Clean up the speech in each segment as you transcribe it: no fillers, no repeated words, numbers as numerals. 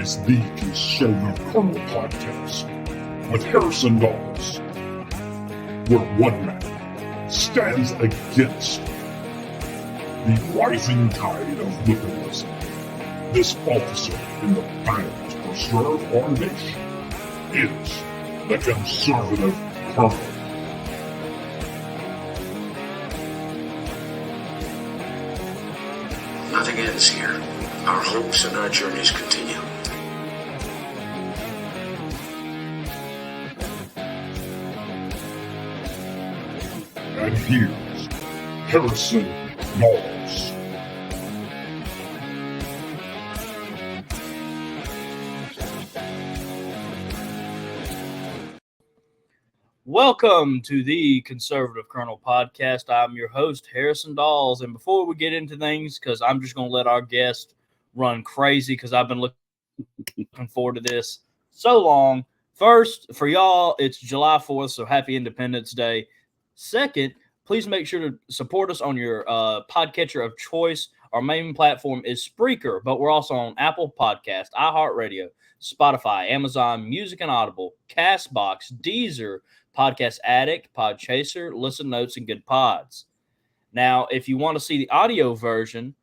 is the Conservative Colonel Podcast with Harrison Dawes, where one man stands against the rising tide of liberalism. This officer in the battle to preserve our nation is the Conservative Colonel. Nothing ends here. Our hopes and our journeys continue. And here's Harrison Dawes. Welcome to the Conservative Colonel Podcast. I'm your host, Harrison Dawes. And before we get into things, because I'm just going to let our guest run crazy because I've been looking forward to this so long. First, for y'all, it's July 4th, so happy Independence Day. Second, please make sure to support us on your podcatcher of choice. Our main platform is Spreaker, but we're also on Apple Podcast, iHeartRadio, Spotify, Amazon Music and Audible, Castbox, Deezer, Podcast Addict, Podchaser, Listen Notes, and Good Pods. Now, if you want to see the audio version,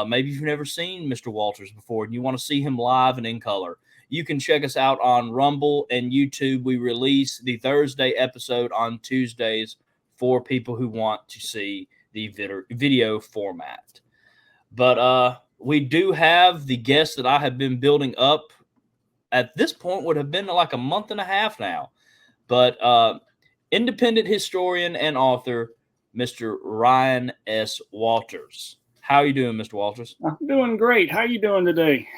maybe you've never seen Mr. Walters before and you want to see him live and in color, you can check us out on Rumble and YouTube. We release the Thursday episode on Tuesdays for people who want to see the video format. But we do have the guest that I have been building up. At this point, would have been like a month and a half now. But independent historian and author, Mr. Ryan S. Walters. How are you doing, Mr. Walters? I'm doing great. How are you doing today?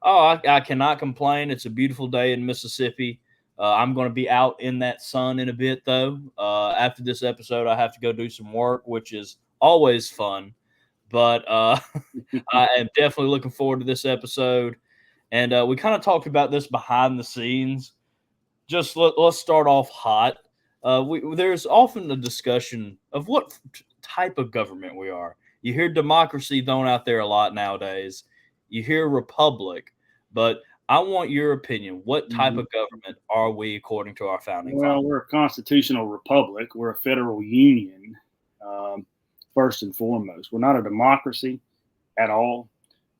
Oh, I cannot complain. It's a beautiful day in Mississippi. I'm going to be out in that sun in a bit, though. After this episode, I have to go do some work, which is always fun. But I am definitely looking forward to this episode. And we kind of talked about this behind the scenes. Just let's start off hot. There's often a discussion of what type of government we are. You hear democracy thrown out there a lot nowadays. You hear republic, but I want your opinion. What type of government are we according to our founding fathers? Well, we're a constitutional republic. We're a federal union, first and foremost. We're not a democracy at all.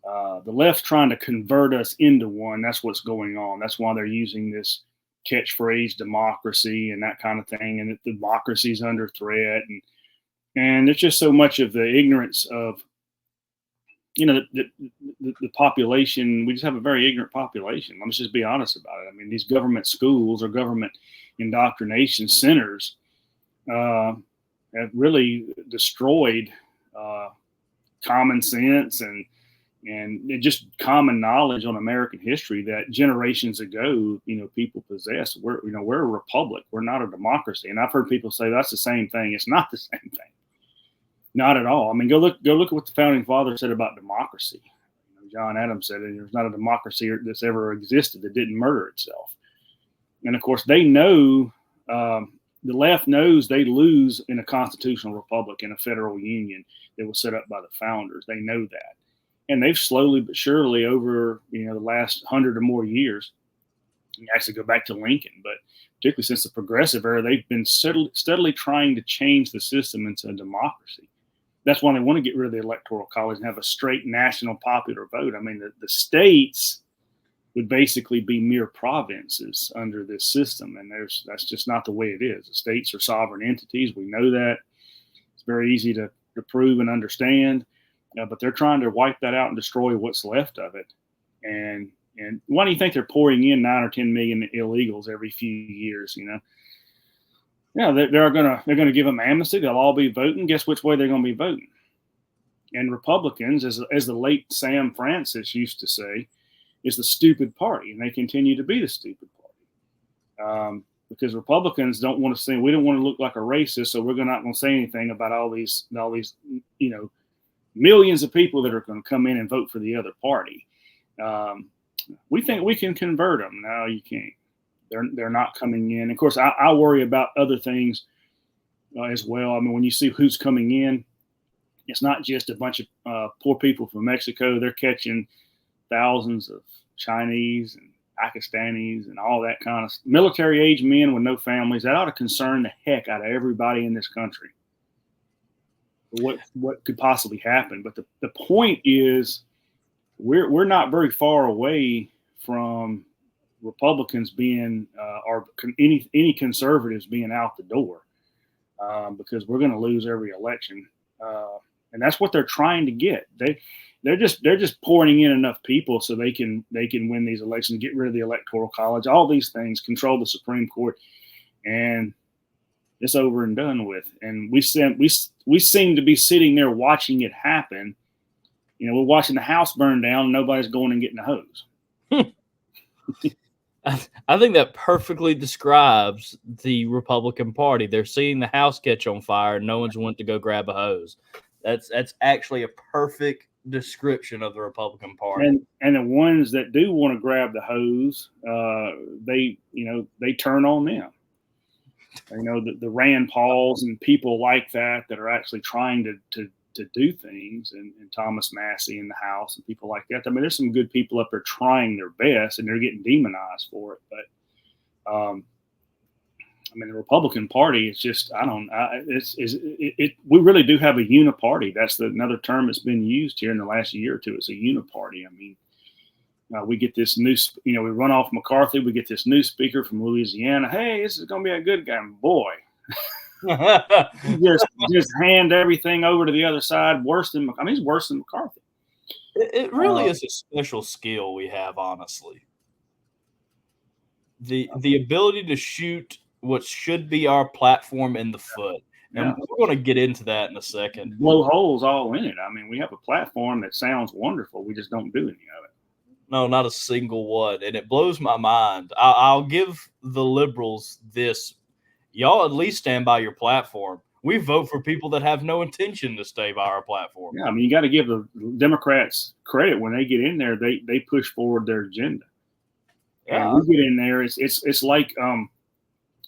The left's trying to convert us into one. That's what's going on. That's why they're using this catchphrase democracy and that kind of thing, and that democracy is under threat. And there's just so much of the ignorance of, the population. We just have a very ignorant population. Let's just be honest about it. I mean, these government schools or government indoctrination centers have really destroyed common sense and just common knowledge on American history that generations ago, people possessed. We're a republic. We're not a democracy. And I've heard people say that's the same thing. It's not the same thing. Not at all. I mean, go look at what the founding fathers said about democracy. John Adams said there's not a democracy that's ever existed that didn't murder itself. And of course, they know, the left knows they lose in a constitutional republic, in a federal union that was set up by the founders. They know that. And they've slowly but surely over, the last 100 or more years, you actually go back to Lincoln, but particularly since the progressive era, they've been steadily trying to change the system into a democracy. That's why they want to get rid of the Electoral College and have a straight national popular vote. I mean, the states would basically be mere provinces under this system, and that's just not the way it is. The states are sovereign entities. We know that. It's very easy to prove and understand. But they're trying to wipe that out and destroy what's left of it. And why do you think they're pouring in 9 or 10 million illegals every few years? They're gonna give them amnesty. They'll all be voting. Guess which way they're gonna be voting? And Republicans, as the late Sam Francis used to say, is the stupid party, and they continue to be the stupid party. Because Republicans don't want to say, we don't want to look like a racist, so we're not going to say anything about all these millions of people that are going to come in and vote for the other party. We think we can convert them. No, you can't. They're not coming in. Of course, I worry about other things as well. I mean, when you see who's coming in, it's not just a bunch of poor people from Mexico. They're catching thousands of Chinese and Pakistanis and all that kind of military age men with no families. That ought to concern the heck out of everybody in this country. What could possibly happen? But the point is, we're not very far away from Republicans being or any conservatives being out the door, because we're going to lose every election, and that's what they're trying to get. They're just pouring in enough people so they can win these elections, get rid of the Electoral College, all these things, control the Supreme Court, and it's over and done with. And we seem to be sitting there watching it happen. You know, we're watching the house burn down and nobody's going and getting a hose. I think that perfectly describes the Republican Party. They're seeing the house catch on fire and no one's went to go grab a hose. That's actually a perfect description of the Republican Party. And the ones that do want to grab the hose, they turn on them. You know, the Rand Pauls and people like that are actually trying to do things, and Thomas Massey in the House and people like that. I mean, there's some good people up there trying their best, and they're getting demonized for it. But I mean, the Republican Party is just, we really do have a uniparty. That's another term that's been used here in the last year or two. It's a uniparty. I mean, we get this new, we run off McCarthy. We get this new speaker from Louisiana. Hey, this is going to be a good guy. Boy, just hand everything over to the other side. He's worse than McCarthy. It really is a special skill we have, honestly. The ability to shoot what should be our platform in the foot. And we're going to get into that in a second. Blow holes all in it. I mean, we have a platform that sounds wonderful. We just don't do any of it. No, not a single one. And it blows my mind. I'll give the liberals this. Y'all at least stand by your platform. We vote for people that have no intention to stay by our platform. Yeah, I mean, you got to give the Democrats credit. When they get in there, they push forward their agenda. Yeah. And we get in there, it's like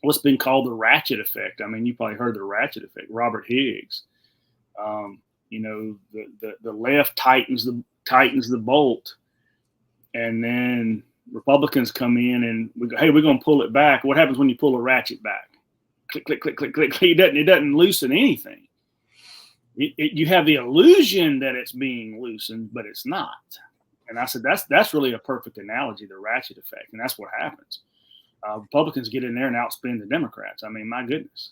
what's been called the ratchet effect. I mean, you probably heard the ratchet effect. Robert Higgs. The left tightens the bolt, and then Republicans come in and we go, hey, we're going to pull it back. What happens when you pull a ratchet back? Click, click, click, click, click. It doesn't loosen anything. You have the illusion that it's being loosened, but it's not. And I said that's really a perfect analogy, the ratchet effect, and that's what happens. Republicans get in there and outspend the Democrats. I mean, my goodness.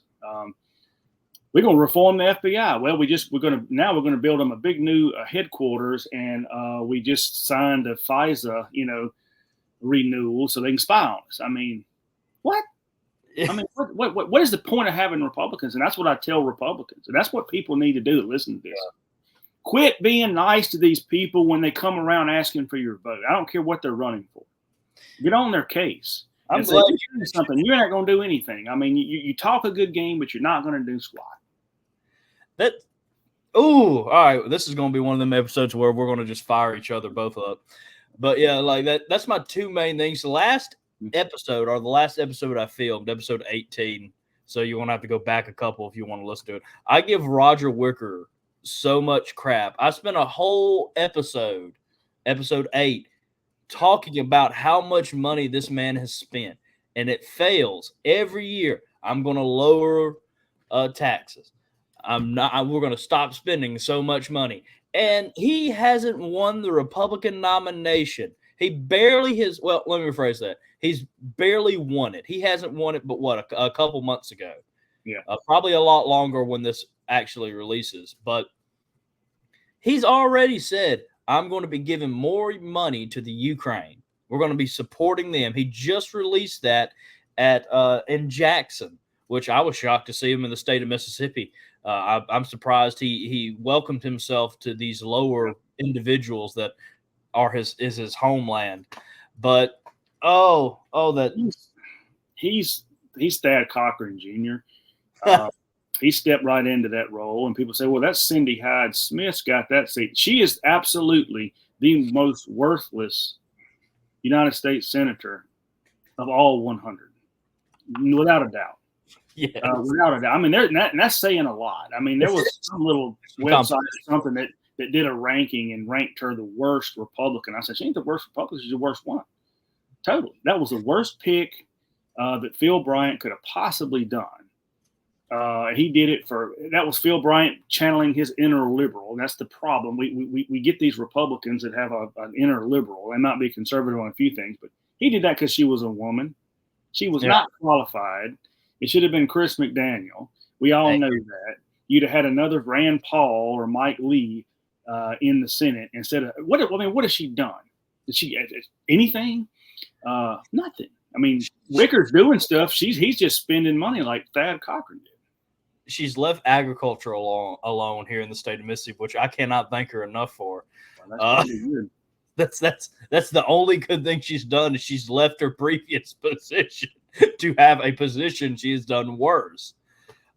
We're going to reform the FBI. Well, we're going to build them a big new headquarters, and we just signed a FISA, renewal so they can spy on us. I mean, what? I mean, what is the point of having Republicans? And that's what I tell Republicans. And that's what people need to do to listen to this. Yeah. Quit being nice to these people when they come around asking for your vote. I don't care what they're running for. Get on their case. I'm glad you do something. You're not going to do anything. I mean, you talk a good game, but you're not going to do squat. All right. This is going to be one of them episodes where we're going to just fire each other both up. But yeah, like that's my two main things. The last episode I filmed, episode 18. So you're going to have to go back a couple if you want to listen to it. I give Roger Wicker so much crap. I spent a whole episode 8, talking about how much money this man has spent, and it fails every year. I'm going to lower taxes. We're going to stop spending so much money. And he hasn't won the Republican nomination. He barely has. Well, let me rephrase that. He's barely won it. He hasn't won it, but what, a couple months ago? Yeah. Probably a lot longer when this actually releases. But he's already said, I'm going to be giving more money to the Ukraine. We're going to be supporting them. He just released that in Jackson, which I was shocked to see him in the state of Mississippi. I'm surprised he welcomed himself to these lower individuals that are his homeland. But he's Thad Cochran Jr. He stepped right into that role, and people say, well, that's Cindy Hyde Smith's got that seat. She is absolutely the most worthless United States senator of all 100, without a doubt. Yeah, without a doubt. I mean, that's saying a lot. I mean, there was some little website or something that did a ranking and ranked her the worst Republican. I said, she ain't the worst Republican, she's the worst one. Totally. That was the worst pick that Phil Bryant could have possibly done. He did it that was Phil Bryant channeling his inner liberal. And that's the problem. We get these Republicans that have an inner liberal. They might be conservative on a few things, but he did that because she was a woman. She was not qualified. It should have been Chris McDaniel. We all know that. You'd have had another Rand Paul or Mike Lee in the Senate instead of what has she done? Did she anything? Nothing. I mean, Wicker's doing stuff. He's just spending money like Thad Cochran did. She's left agriculture alone here in the state of Mississippi, which I cannot thank her enough for. Well, that's good. That's the only good thing she's done is she's left her previous position to have a position she has done worse.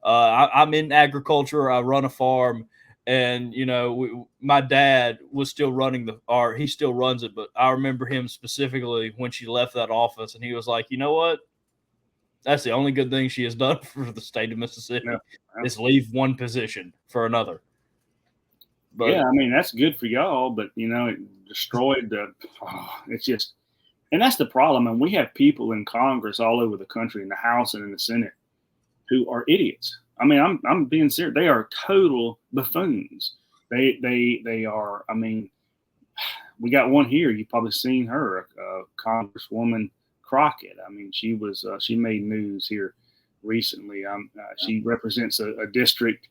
I'm in agriculture. I run a farm, and my dad was still running he still runs it. But I remember him specifically when she left that office, and he was like, "You know what? That's the only good thing she has done for the state of Mississippi is leave one position for another." But, yeah, I mean, that's good for y'all, but it destroyed it's just, and that's the problem. And we have people in Congress all over the country, in the House and in the Senate, who are idiots. I mean, I'm being serious. They are total buffoons. They are. I mean, we got one here. You've probably seen her, Congresswoman Crockett. I mean, she made news here recently. She represents a district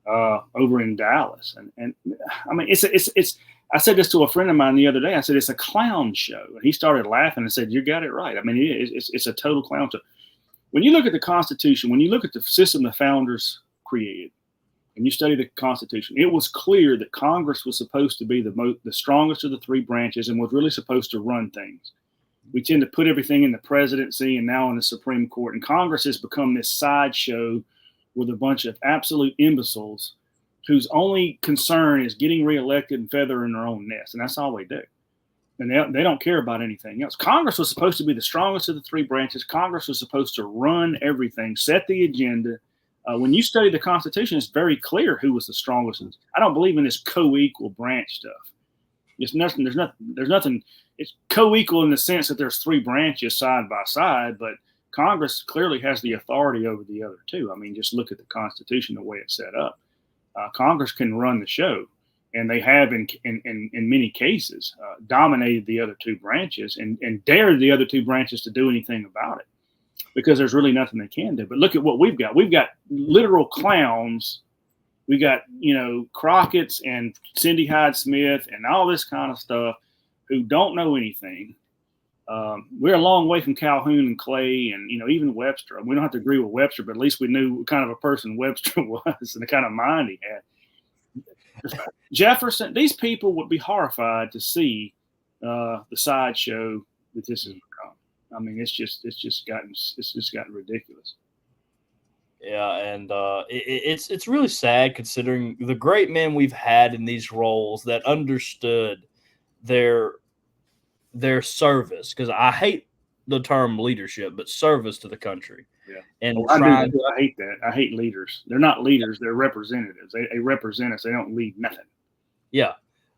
over in Dallas, and I mean, it's. I said this to a friend of mine the other day. I said it's a clown show, and he started laughing and said, "You got it right." I mean, it's a total clown show. When you look at the Constitution, when you look at the system the founders created, and you study the Constitution, it was clear that Congress was supposed to be the strongest of the three branches and was really supposed to run things. We tend to put everything in the presidency and now in the Supreme Court, and Congress has become this sideshow with a bunch of absolute imbeciles whose only concern is getting reelected and feathering their own nest, and that's all they do. And they don't care about anything else. Congress was supposed to be the strongest of the three branches. Congress was supposed to run everything, set the agenda. When you study the Constitution, it's very clear who was the strongest. I don't believe in this co-equal branch stuff. It's nothing. There's nothing. It's co-equal in the sense that there's three branches side by side, but Congress clearly has the authority over the other two. I mean, just look at the Constitution, the way it's set up. Congress can run the show. And they have, in many cases, dominated the other two branches and dared the other two branches to do anything about it because there's really nothing they can do. But look at what we've got. We've got literal clowns. We got, Crockett's and Cindy Hyde-Smith and all this kind of stuff who don't know anything. We're a long way from Calhoun and Clay and, even Webster. We don't have to agree with Webster, but at least we knew what kind of a person Webster was and the kind of mind he had. Jefferson, these people would be horrified to see the sideshow that this has become. I mean, it's just gotten ridiculous. Yeah, and it's really sad considering the great men we've had in these roles that understood their service. Because I hate the term leadership, but service to the country. Yeah, and I hate that. I hate leaders. They're not leaders. They're representatives. They represent us. They don't lead nothing. Yeah,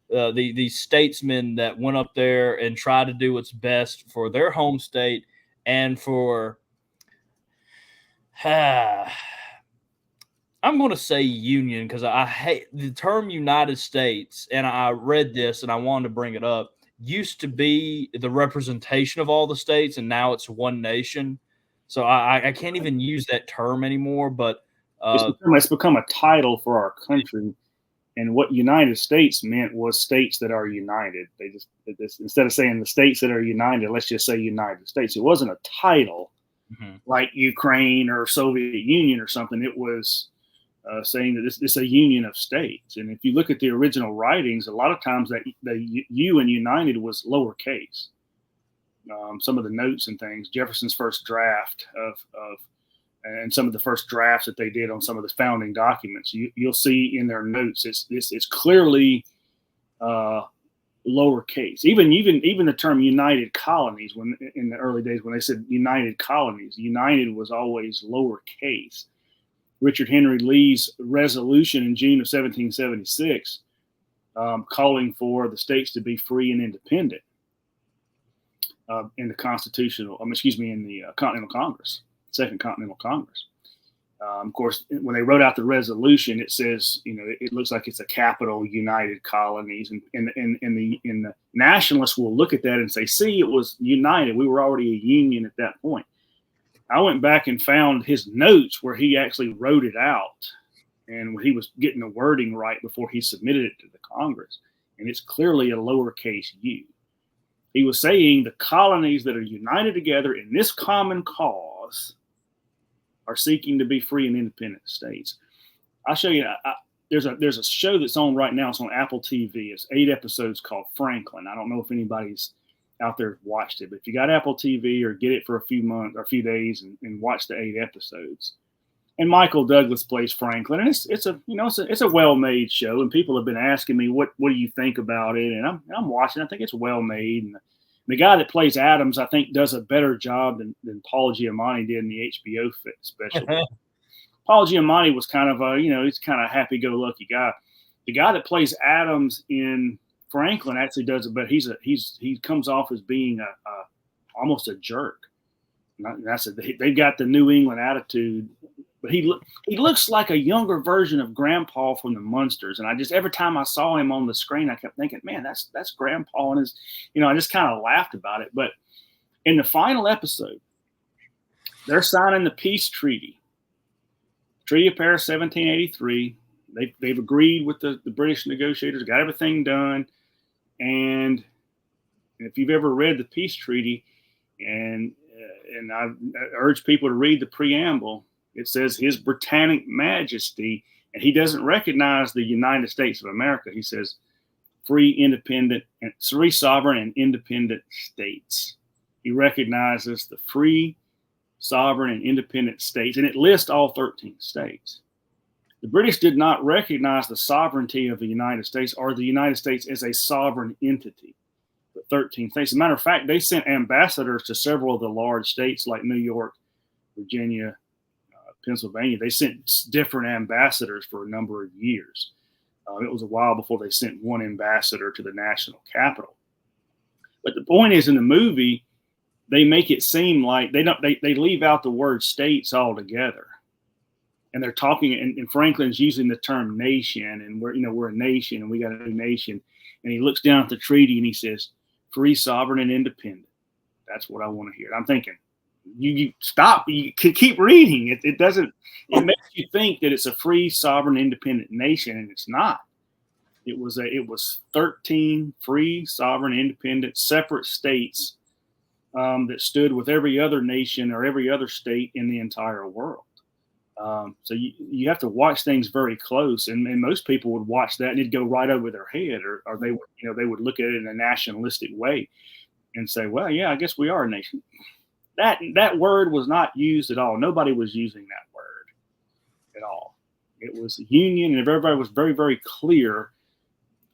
the statesmen that went up there and tried to do what's best for their home state and for. I'm going to say union because I hate the term United States, and I read this and I wanted to bring it up. Used to be the representation of all the states, and now it's one nation. So I can't even use that term anymore, but it's become a title for our country. And what United States meant was states that are united. They just instead of saying the states that are united, let's just say United States. It wasn't a title like Ukraine or Soviet Union or something. It was saying that this is a union of states. And if you look at the original writings, a lot of times that the U in United was lowercase. Some of the notes and things, Jefferson's first draft and some of the first drafts that they did on some of the founding documents, you'll see in their notes it's clearly lowercase. Even the term United Colonies, when in the early days when they said United Colonies, United was always lowercase. Richard Henry Lee's resolution in June of 1776 calling for the states to be free and independent in the in the Continental Congress, Second Continental Congress. Of course, when they wrote out the resolution, it says, it looks like it's a capital united colonies, and the nationalists will look at that and say, see, it was united. We were already a union at that point. I went back and found his notes where he actually wrote it out, and he was getting the wording right before he submitted it to the Congress, and it's clearly a lowercase u. He was saying the colonies that are united together in this common cause are seeking to be free and independent states. I'll show you. There's a show that's on right now. It's on Apple TV. It's 8 episodes called Franklin. I don't know if anybody's out there watched it, but if you got Apple TV, or get it for a few months or a few days and watch the 8 episodes. And Michael Douglas plays Franklin, and it's a well-made show. And people have been asking me, what do you think about it? And I'm watching. I think it's well made. And the guy that plays Adams, I think, does a better job than Paul Giamatti did in the HBO special. Paul Giamatti was kind of he's kind of happy-go-lucky guy. The guy that plays Adams in Franklin actually does it, but he comes off as being almost a jerk. They've got the New England attitude, but he looks like a younger version of Grandpa from the Munsters. And every time I saw him on the screen, I kept thinking, man, that's Grandpa. And I just kind of laughed about it. But in the final episode, they're signing the peace treaty, Treaty of Paris, 1783. They've agreed with the British negotiators, got everything done. And if you've ever read the peace treaty, and I urge people to read the preamble, it says His Britannic Majesty, and he doesn't recognize the United States of America. He says free, sovereign and independent states. He recognizes the free, sovereign and independent states, and it lists all 13 states. The British did not recognize the sovereignty of the United States, or the United States as a sovereign entity. But 13 states. As a matter of fact, they sent ambassadors to several of the large states like New York, Virginia, Pennsylvania. They sent different ambassadors for a number of years. It was a while before they sent one ambassador to the national capital. But the point is, in the movie, they make it seem like they leave out the word states altogether. And they're talking, and Franklin's using the term nation, and we're a nation, and we got a new nation. And he looks down at the treaty and he says, free, sovereign, and independent. That's what I want to hear. I'm thinking, you stop. You can keep reading. It doesn't. It makes you think that it's a free, sovereign, independent nation, and it's not. It was 13 free, sovereign, independent, separate states that stood with every other nation or every other state in the entire world. So you have to watch things very close, and most people would watch that and it'd go right over their head, or they would they would look at it in a nationalistic way and say, well, yeah, I guess we are a nation. That word was not used at all. Nobody was using that word at all. It was union, and everybody was very, very clear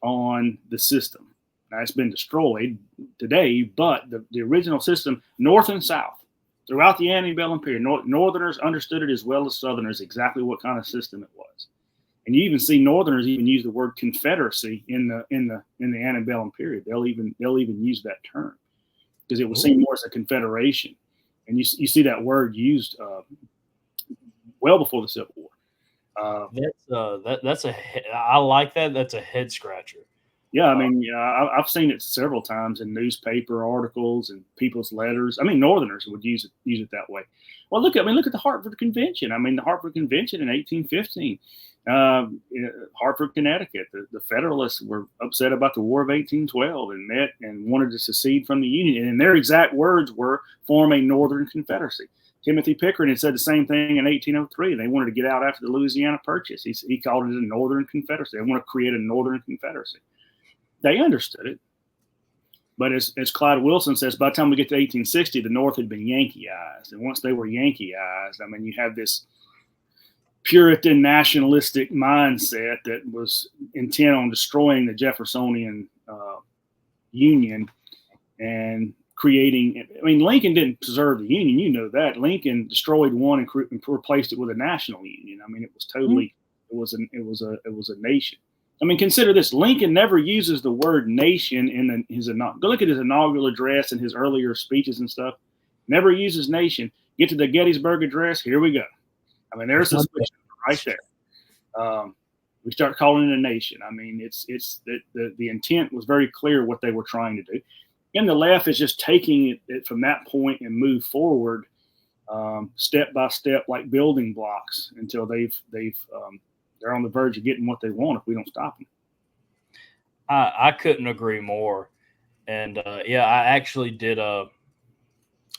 on the system. Now, it's been destroyed today, but the original system, North and South, throughout the antebellum period, Northerners understood it as well as Southerners exactly what kind of system it was. And you even see Northerners even use the word Confederacy in the antebellum period. They'll even use that term because it was seen more as a confederation. And you see that word used well before the Civil War. I like that. That's a head scratcher. Yeah, I mean, I've seen it several times in newspaper articles and people's letters. I mean, Northerners would use it that way. Well, look at the Hartford Convention. I mean, the Hartford Convention in 1815, Hartford, Connecticut. The Federalists were upset about the War of 1812 and met and wanted to secede from the Union. And their exact words were form a Northern Confederacy. Timothy Pickering had said the same thing in 1803. They wanted to get out after the Louisiana Purchase. He called it a Northern Confederacy. They want to create a Northern Confederacy. They understood it. But as Clyde Wilson says, by the time we get to 1860, the North had been Yankeeized. And once they were Yankeeized, I mean, you have this Puritan nationalistic mindset that was intent on destroying the Jeffersonian Union and creating. I mean, Lincoln didn't preserve the Union. You know that. Lincoln destroyed one and replaced it with a national union. I mean, it was totally. It was a nation. I mean, consider this. Lincoln never uses the word nation in his go look at his inaugural address and his earlier speeches and stuff. Never uses nation. Get to the Gettysburg Address. Here we go. I mean, there's suspicion right there. We start calling it a nation. I mean, it's the intent was very clear what they were trying to do. And the left is just taking it from that point and move forward step by step, like building blocks, until they're on the verge of getting what they want if we don't stop them. I couldn't agree more. And I actually did a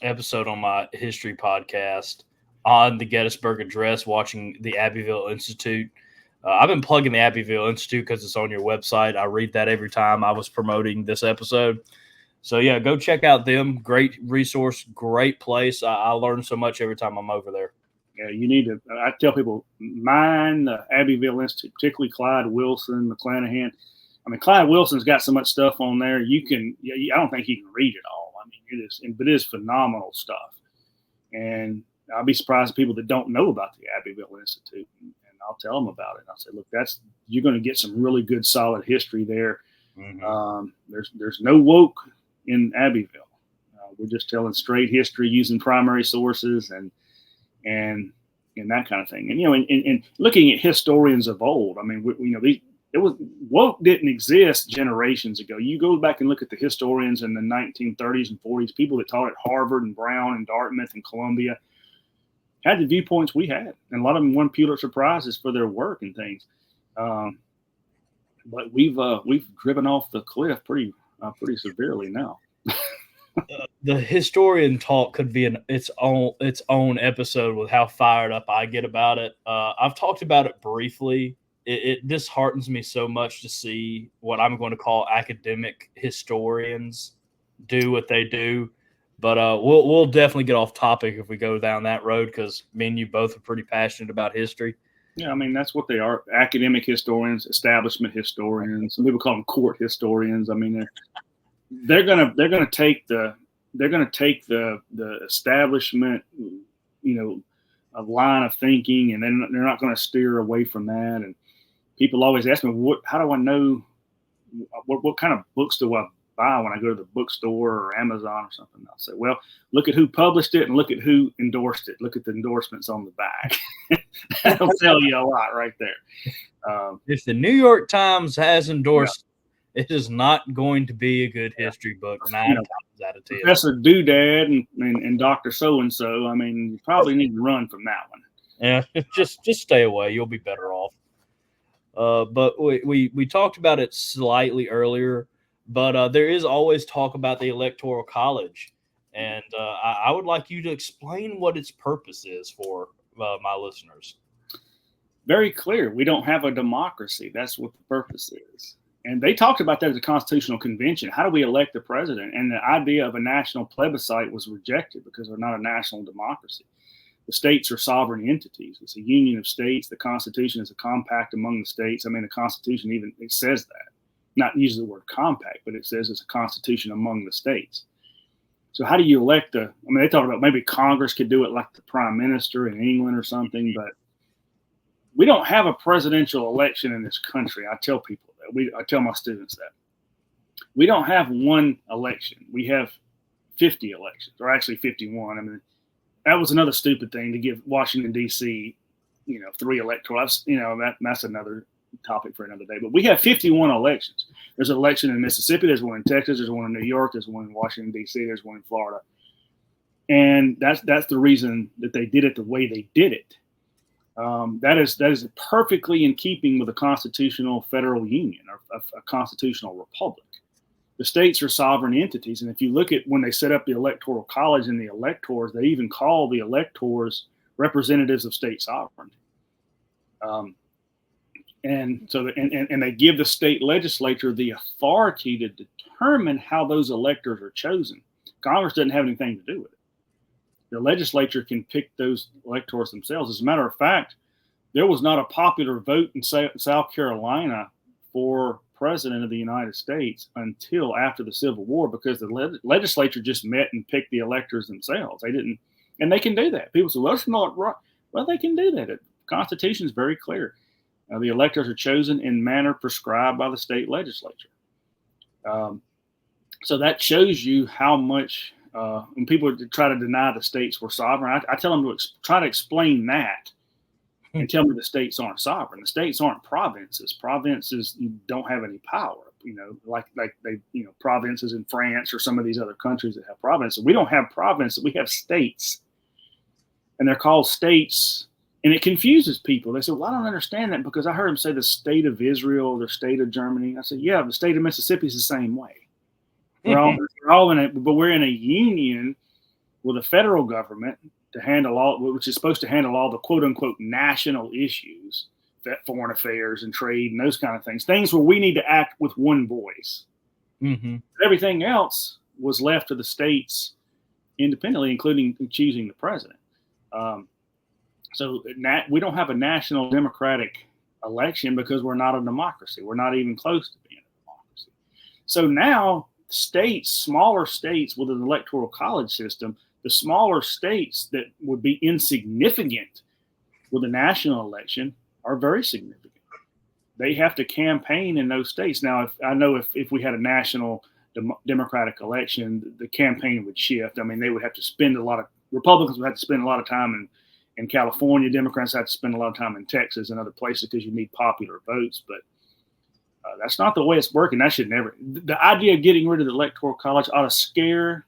episode on my history podcast on the Gettysburg Address, watching the Abbeville Institute. I've been plugging the Abbeville Institute because it's on your website. I read that every time I was promoting this episode. So, yeah, go check out them. Great resource, great place. I learn so much every time I'm over there. Yeah, you need to. I tell people, mine, the Abbeville Institute, particularly Clyde Wilson, McClanahan. I mean, Clyde Wilson's got so much stuff on there. I don't think you can read it all. I mean, it is phenomenal stuff. And I'll be surprised at people that don't know about the Abbeville Institute. And I'll tell them about it. I'll say, look, you're going to get some really good, solid history there. Mm-hmm. There's no woke in Abbeville. We're just telling straight history using primary sources and that kind of thing. And, and looking at historians of old, I mean, woke didn't exist generations ago. You go back and look at the historians in the 1930s and 40s, people that taught at Harvard and Brown and Dartmouth and Columbia had the viewpoints we had. And a lot of them won Pulitzer Prizes for their work and things. But we've driven off the cliff pretty severely now. The historian talk could be its own episode with how fired up I get about it. I've talked about it briefly. It disheartens me so much to see what I'm going to call academic historians do what they do. But we'll definitely get off topic if we go down that road, because me and you both are pretty passionate about history. Yeah, I mean, that's what they are: academic historians, establishment historians. Some people call them court historians. I mean, they're gonna take the establishment, a line of thinking, and then they're not going to steer away from that. And people always ask me, how do I know what kind of books do I buy when I go to the bookstore or Amazon or something? I'll say, well, look at who published it and look at who endorsed it. Look at the endorsements on the back. That'll tell you a lot right there. If the New York Times has endorsed, it is not going to be a good history book 9 times out of 10. Professor Doodad and Dr. So-and-so, I mean, you probably need to run from that one. Yeah, just stay away. You'll be better off. But we talked about it slightly earlier, but there is always talk about the Electoral College. And I would like you to explain what its purpose is for my listeners. Very clear. We don't have a democracy. That's what the purpose is. And they talked about that at the Constitutional Convention. How do we elect the president? And the idea of a national plebiscite was rejected because we're not a national democracy. The states are sovereign entities. It's a union of states. The Constitution is a compact among the states. I mean, the Constitution it says that. Not use the word compact, but it says it's a constitution among the states. So how do you elect they talked about maybe Congress could do it like the prime minister in England or something, but we don't have a presidential election in this country. I tell people that. I tell my students that. We don't have one election. We have 50 elections, or actually 51. I mean, that was another stupid thing to give Washington, D.C., 3 electoral. That's another topic for another day. But we have 51 elections. There's an election in Mississippi. There's one in Texas. There's one in New York. There's one in Washington, D.C. There's one in Florida. And that's the reason that they did it the way they did it. That is perfectly in keeping with a constitutional federal union or a constitutional republic. The states are sovereign entities. And if you look at when they set up the Electoral College and the electors, they even call the electors representatives of state sovereignty. And so they give the state legislature the authority to determine how those electors are chosen. Congress doesn't have anything to do with it. The legislature can pick those electors themselves. As a matter of fact, there was not a popular vote in South Carolina for president of the United States until after the Civil War, because the legislature just met and picked the electors themselves. They didn't, and they can do that. People say, well, it's not right. Well, they can do that. The Constitution is very clear. The electors are chosen in manner prescribed by the state legislature. So that shows you how much, when people try to deny the states were sovereign, I tell them to try to explain that and tell me the states aren't sovereign. The states aren't provinces. Provinces don't have any power, like they, provinces in France or some of these other countries that have provinces. We don't have provinces. We have states, and they're called states. And it confuses people. They say, well, I don't understand that, because I heard them say the state of Israel, the state of Germany. I said, yeah, the state of Mississippi is the same way. We're all in it, but we're in a union with a federal government to handle all, which is supposed to handle all the quote unquote national issues, that foreign affairs and trade and those kind of things where we need to act with one voice. Mm-hmm. Everything else was left to the states independently, including choosing the president. So we don't have a national democratic election because we're not a democracy. We're not even close to being a democracy. So now states, smaller states with an electoral college system, the smaller states that would be insignificant with a national election are very significant. They have to campaign in those states. Now, if we had a national democratic election, the campaign would shift. I mean, they would have to Republicans would have to spend a lot of time in California. Democrats have to spend a lot of time in Texas and other places because you need popular votes. But that's not the way it's working. That should never. The idea of getting rid of the electoral college ought to scare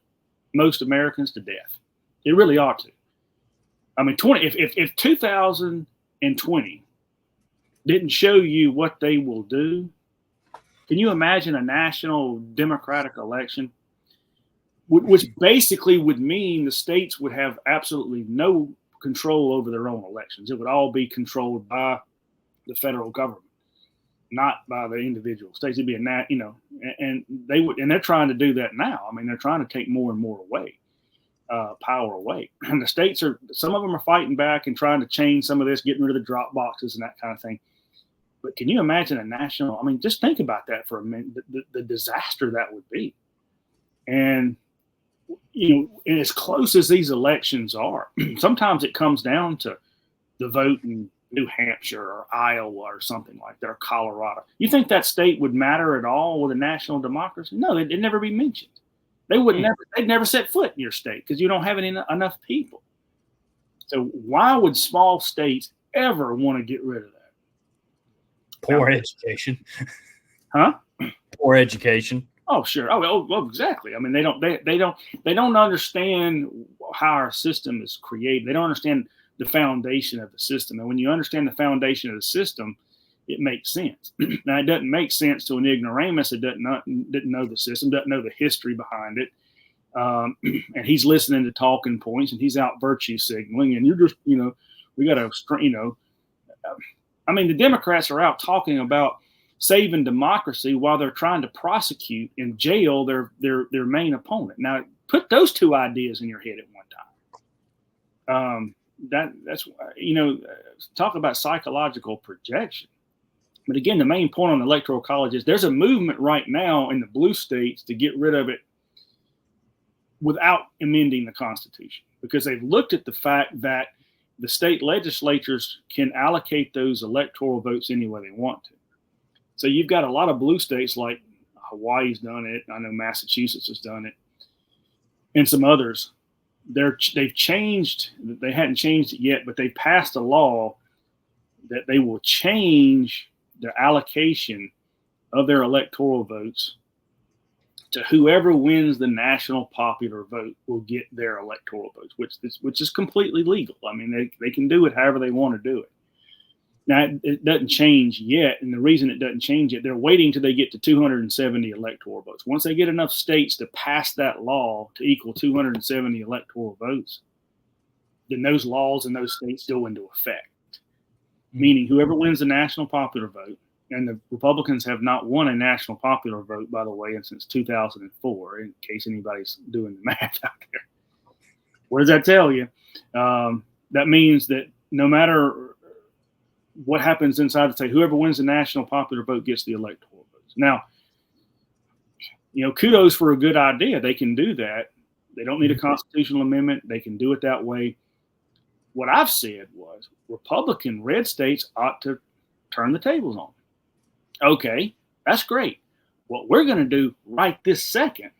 most Americans to death. It really ought to. I mean, if 2020 didn't show you what they will do, can you imagine a national democratic election, which basically would mean the states would have absolutely no control over their own elections? It would all be controlled by the federal government, not by the individual states. It'd be and they would, and they're trying to do that now. I mean, they're trying to take more and more power away. And the states some of them are fighting back and trying to change some of this, getting rid of the drop boxes and that kind of thing. But can you imagine a national? I mean, just think about that for a minute. The disaster that would be, and and as close as these elections are, sometimes it comes down to the vote in New Hampshire or Iowa or something like that, or Colorado. You think that state would matter at all with a national democracy? No, it'd never be mentioned. They'd never set foot in your state because you don't have enough people. So why would small states ever want to get rid of that? Poor education. Huh? Poor education. Oh, sure. Oh, exactly. I mean, they don't understand how our system is created. They don't understand the foundation of the system. And when you understand the foundation of the system, it makes sense. Now, it doesn't make sense to an ignoramus that didn't know the system, doesn't know the history behind it. And he's listening to talking points and he's out virtue signaling. And you're just, we got to, I mean, the Democrats are out talking about saving democracy while they're trying to prosecute and jail their main opponent. Now, put those two ideas in your head at one time. That's talk about psychological projection. But again, the main point on the electoral college is there's a movement right now in the blue states to get rid of it without amending the Constitution, because they've looked at the fact that the state legislatures can allocate those electoral votes any way they want to. So you've got a lot of blue states like Hawaii's done it. I know Massachusetts has done it, and some others. They've changed. They hadn't changed it yet, but they passed a law that they will change the allocation of their electoral votes to whoever wins the national popular vote will get their electoral votes, which is completely legal. I mean, they can do it however they want to do it. Now, it doesn't change yet, and the reason it doesn't change yet, they're waiting till they get to 270 electoral votes. Once they get enough states to pass that law to equal 270 electoral votes, then those laws in those states go into effect. Meaning whoever wins the national popular vote, and the Republicans have not won a national popular vote, by the way, since 2004, in case anybody's doing the math out there. What does that tell you? That means that no matter what happens inside the state, whoever wins the national popular vote gets the electoral votes. Now, kudos for a good idea. They can do that. They don't need a constitutional amendment. They can do it that way. What I've said was Republican red states ought to turn the tables on. Okay, that's great. What we're going to do right this second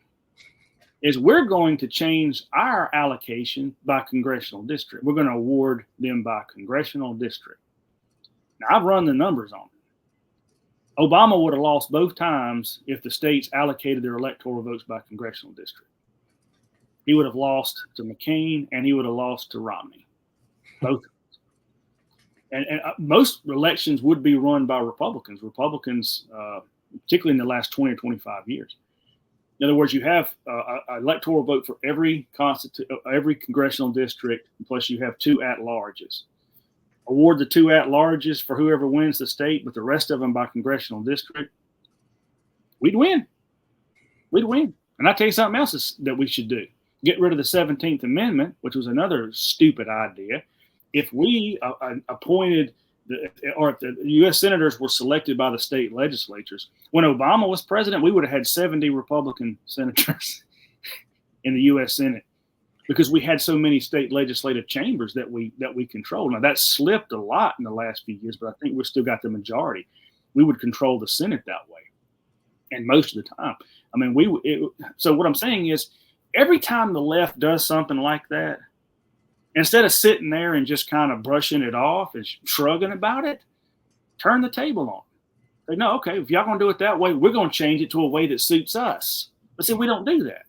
is we're going to change our allocation by congressional district. We're going to award them by congressional district. Now, I've run the numbers on it. Obama would have lost both times if the states allocated their electoral votes by congressional district. He would have lost to McCain and he would have lost to Romney. Both. And most elections would be run by Republicans. Republicans, particularly in the last 20 or 25 years. In other words, you have an electoral vote for every congressional district, plus you have 2 at-larges. Award the 2 at-larges for whoever wins the state, but the rest of them by congressional district. We'd win. We'd win. And I'll tell you something else that we should do. Get rid of the 17th Amendment, which was another stupid idea. If we appointed or if the U.S. senators were selected by the state legislatures, when Obama was president, we would have had 70 Republican senators in the U.S. Senate because we had so many state legislative chambers that we control. Now, that slipped a lot in the last few years, but I think we've still got the majority. We would control the Senate that way, and most of the time. I mean, so what I'm saying is every time the left does something like that, instead of sitting there and just kind of brushing it off and shrugging about it, turn the table on. Say, no, okay, if y'all going to do it that way, we're going to change it to a way that suits us. But see, we don't do that.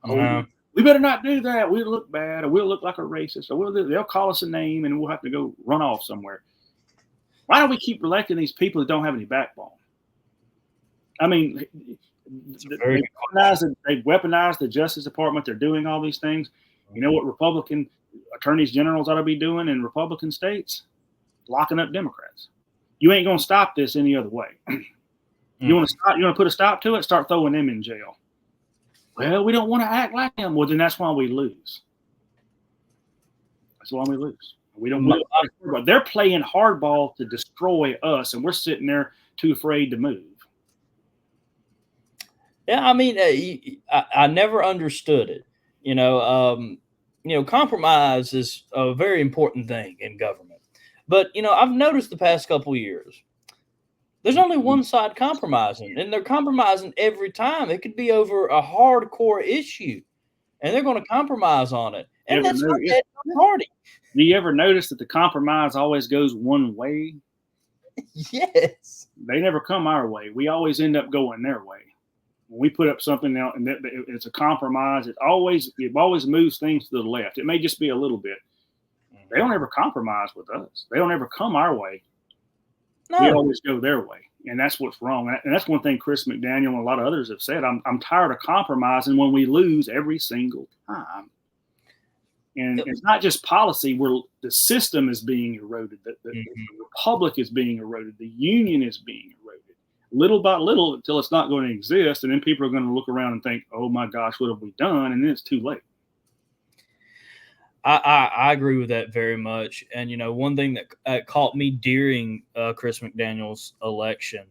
No. We better not do that. We'll look bad, or we'll look like a racist, or they'll call us a name and we'll have to go run off somewhere. Why don't we keep electing these people that don't have any backbone? I mean, they've weaponized the Justice Department. They're doing all these things. You know what Republican attorneys generals ought to be doing in Republican states? Locking up Democrats. You ain't going to stop this any other way. You want to put a stop to it? Start throwing them in jail. Well, we don't want to act like them. Well, then that's why we lose. That's why we lose. We don't. But they're playing hardball to destroy us, and we're sitting there too afraid to move. Yeah, I mean, I never understood it. Compromise is a very important thing in government. But, I've noticed the past couple of years, there's only one side compromising, and they're compromising every time. It could be over a hardcore issue, and they're going to compromise on it. And that's not that party. Do you ever notice that the compromise always goes one way? Yes. They never come our way. We always end up going their way. When we put up something out and it's a compromise, it always moves things to the left. It may just be a little bit. They don't ever compromise with us. They don't ever come our way. No. We always go their way, and that's what's wrong. And that's one thing Chris McDaniel and a lot of others have said. I'm tired of compromising when we lose every single time. And it's not just policy where the system is being eroded. The republic is being eroded. The union is being eroded. Little by little until it's not going to exist. And then people are going to look around and think, oh my gosh, what have we done? And then it's too late. I agree with that very much. And, one thing that caught me during Chris McDaniel's election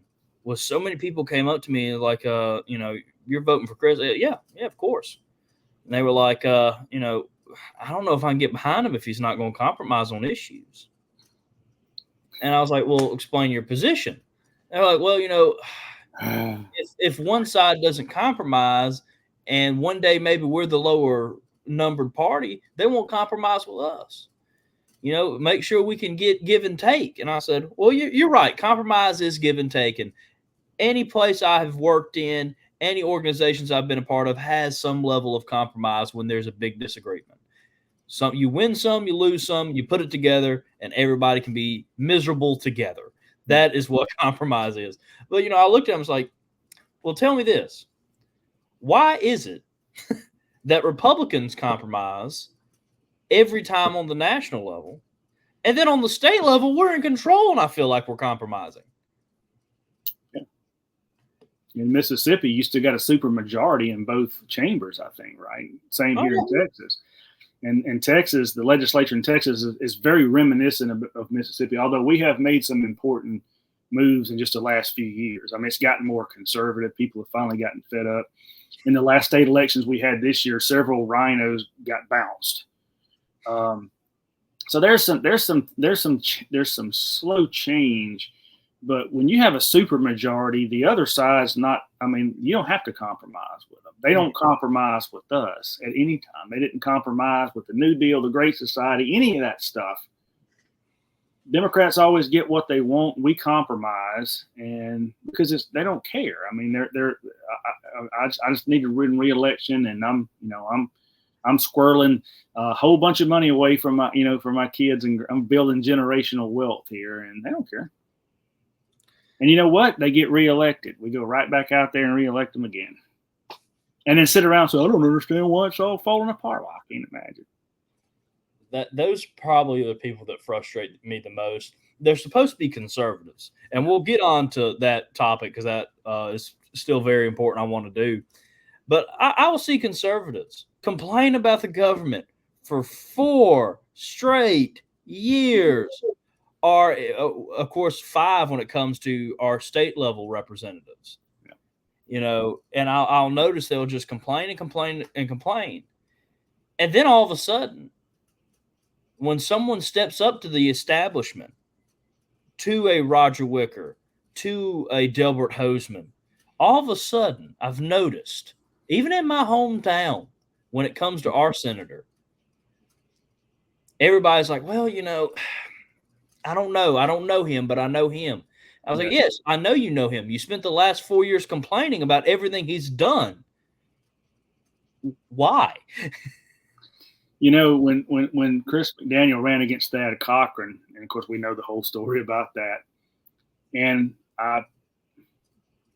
was so many people came up to me like, you're voting for Chris. Yeah, of course. And they were like, I don't know if I can get behind him if he's not going to compromise on issues. And I was like, well, explain your position. And they're like, well, if one side doesn't compromise and one day maybe we're the lower numbered party, they won't compromise with us. Make sure we can get give and take. And I said, well, you're right. Compromise is give and take. And any place I have worked in, any organizations I've been a part of has some level of compromise when there's a big disagreement. You win some, you lose some, you put it together, and everybody can be miserable together. That is what compromise is. But, I looked at him and was like, well, tell me this. Why is it that Republicans compromise every time on the national level, and then on the state level, we're in control, and I feel like we're compromising? In Mississippi, you still got a super majority in both chambers, I think, right? Same here in Texas. And in Texas, the legislature in Texas is very reminiscent of Mississippi, although we have made some important moves in just the last few years. I mean, it's gotten more conservative. People have finally gotten fed up. In the last state elections we had this year, several rhinos got bounced. So there's some slow change, but when you have a super majority, the other side's not. I mean, you don't have to compromise with them. They don't compromise with us at any time. They didn't compromise with the New Deal, the Great Society, any of that stuff. Democrats always get what they want. We compromise, and because they don't care. I mean, I just need to win re-election, and I'm squirreling a whole bunch of money away from my kids, and I'm building generational wealth here, and they don't care. And you know what? They get reelected. We go right back out there and reelect them again, and then sit around and say, I don't understand why it's all falling apart. Well, I can't imagine. Those probably are the people that frustrate me the most. They're supposed to be conservatives, and we'll get on to that topic because that is still very important. I want to do, but I will see conservatives complain about the government for 4 straight years, or of course 5 when it comes to our state level representatives. Yeah. And I'll notice they'll just complain and complain and complain, and then all of a sudden, when someone steps up to the establishment, to a Roger Wicker, to a Delbert Hosemann, all of a sudden, I've noticed, even in my hometown, when it comes to our senator, everybody's like, well, I don't know. I don't know him, but I know him. I was like, yes, I know you know him. You spent the last 4 years complaining about everything he's done. Why? When Chris McDaniel ran against Thad Cochran, and of course we know the whole story about that, and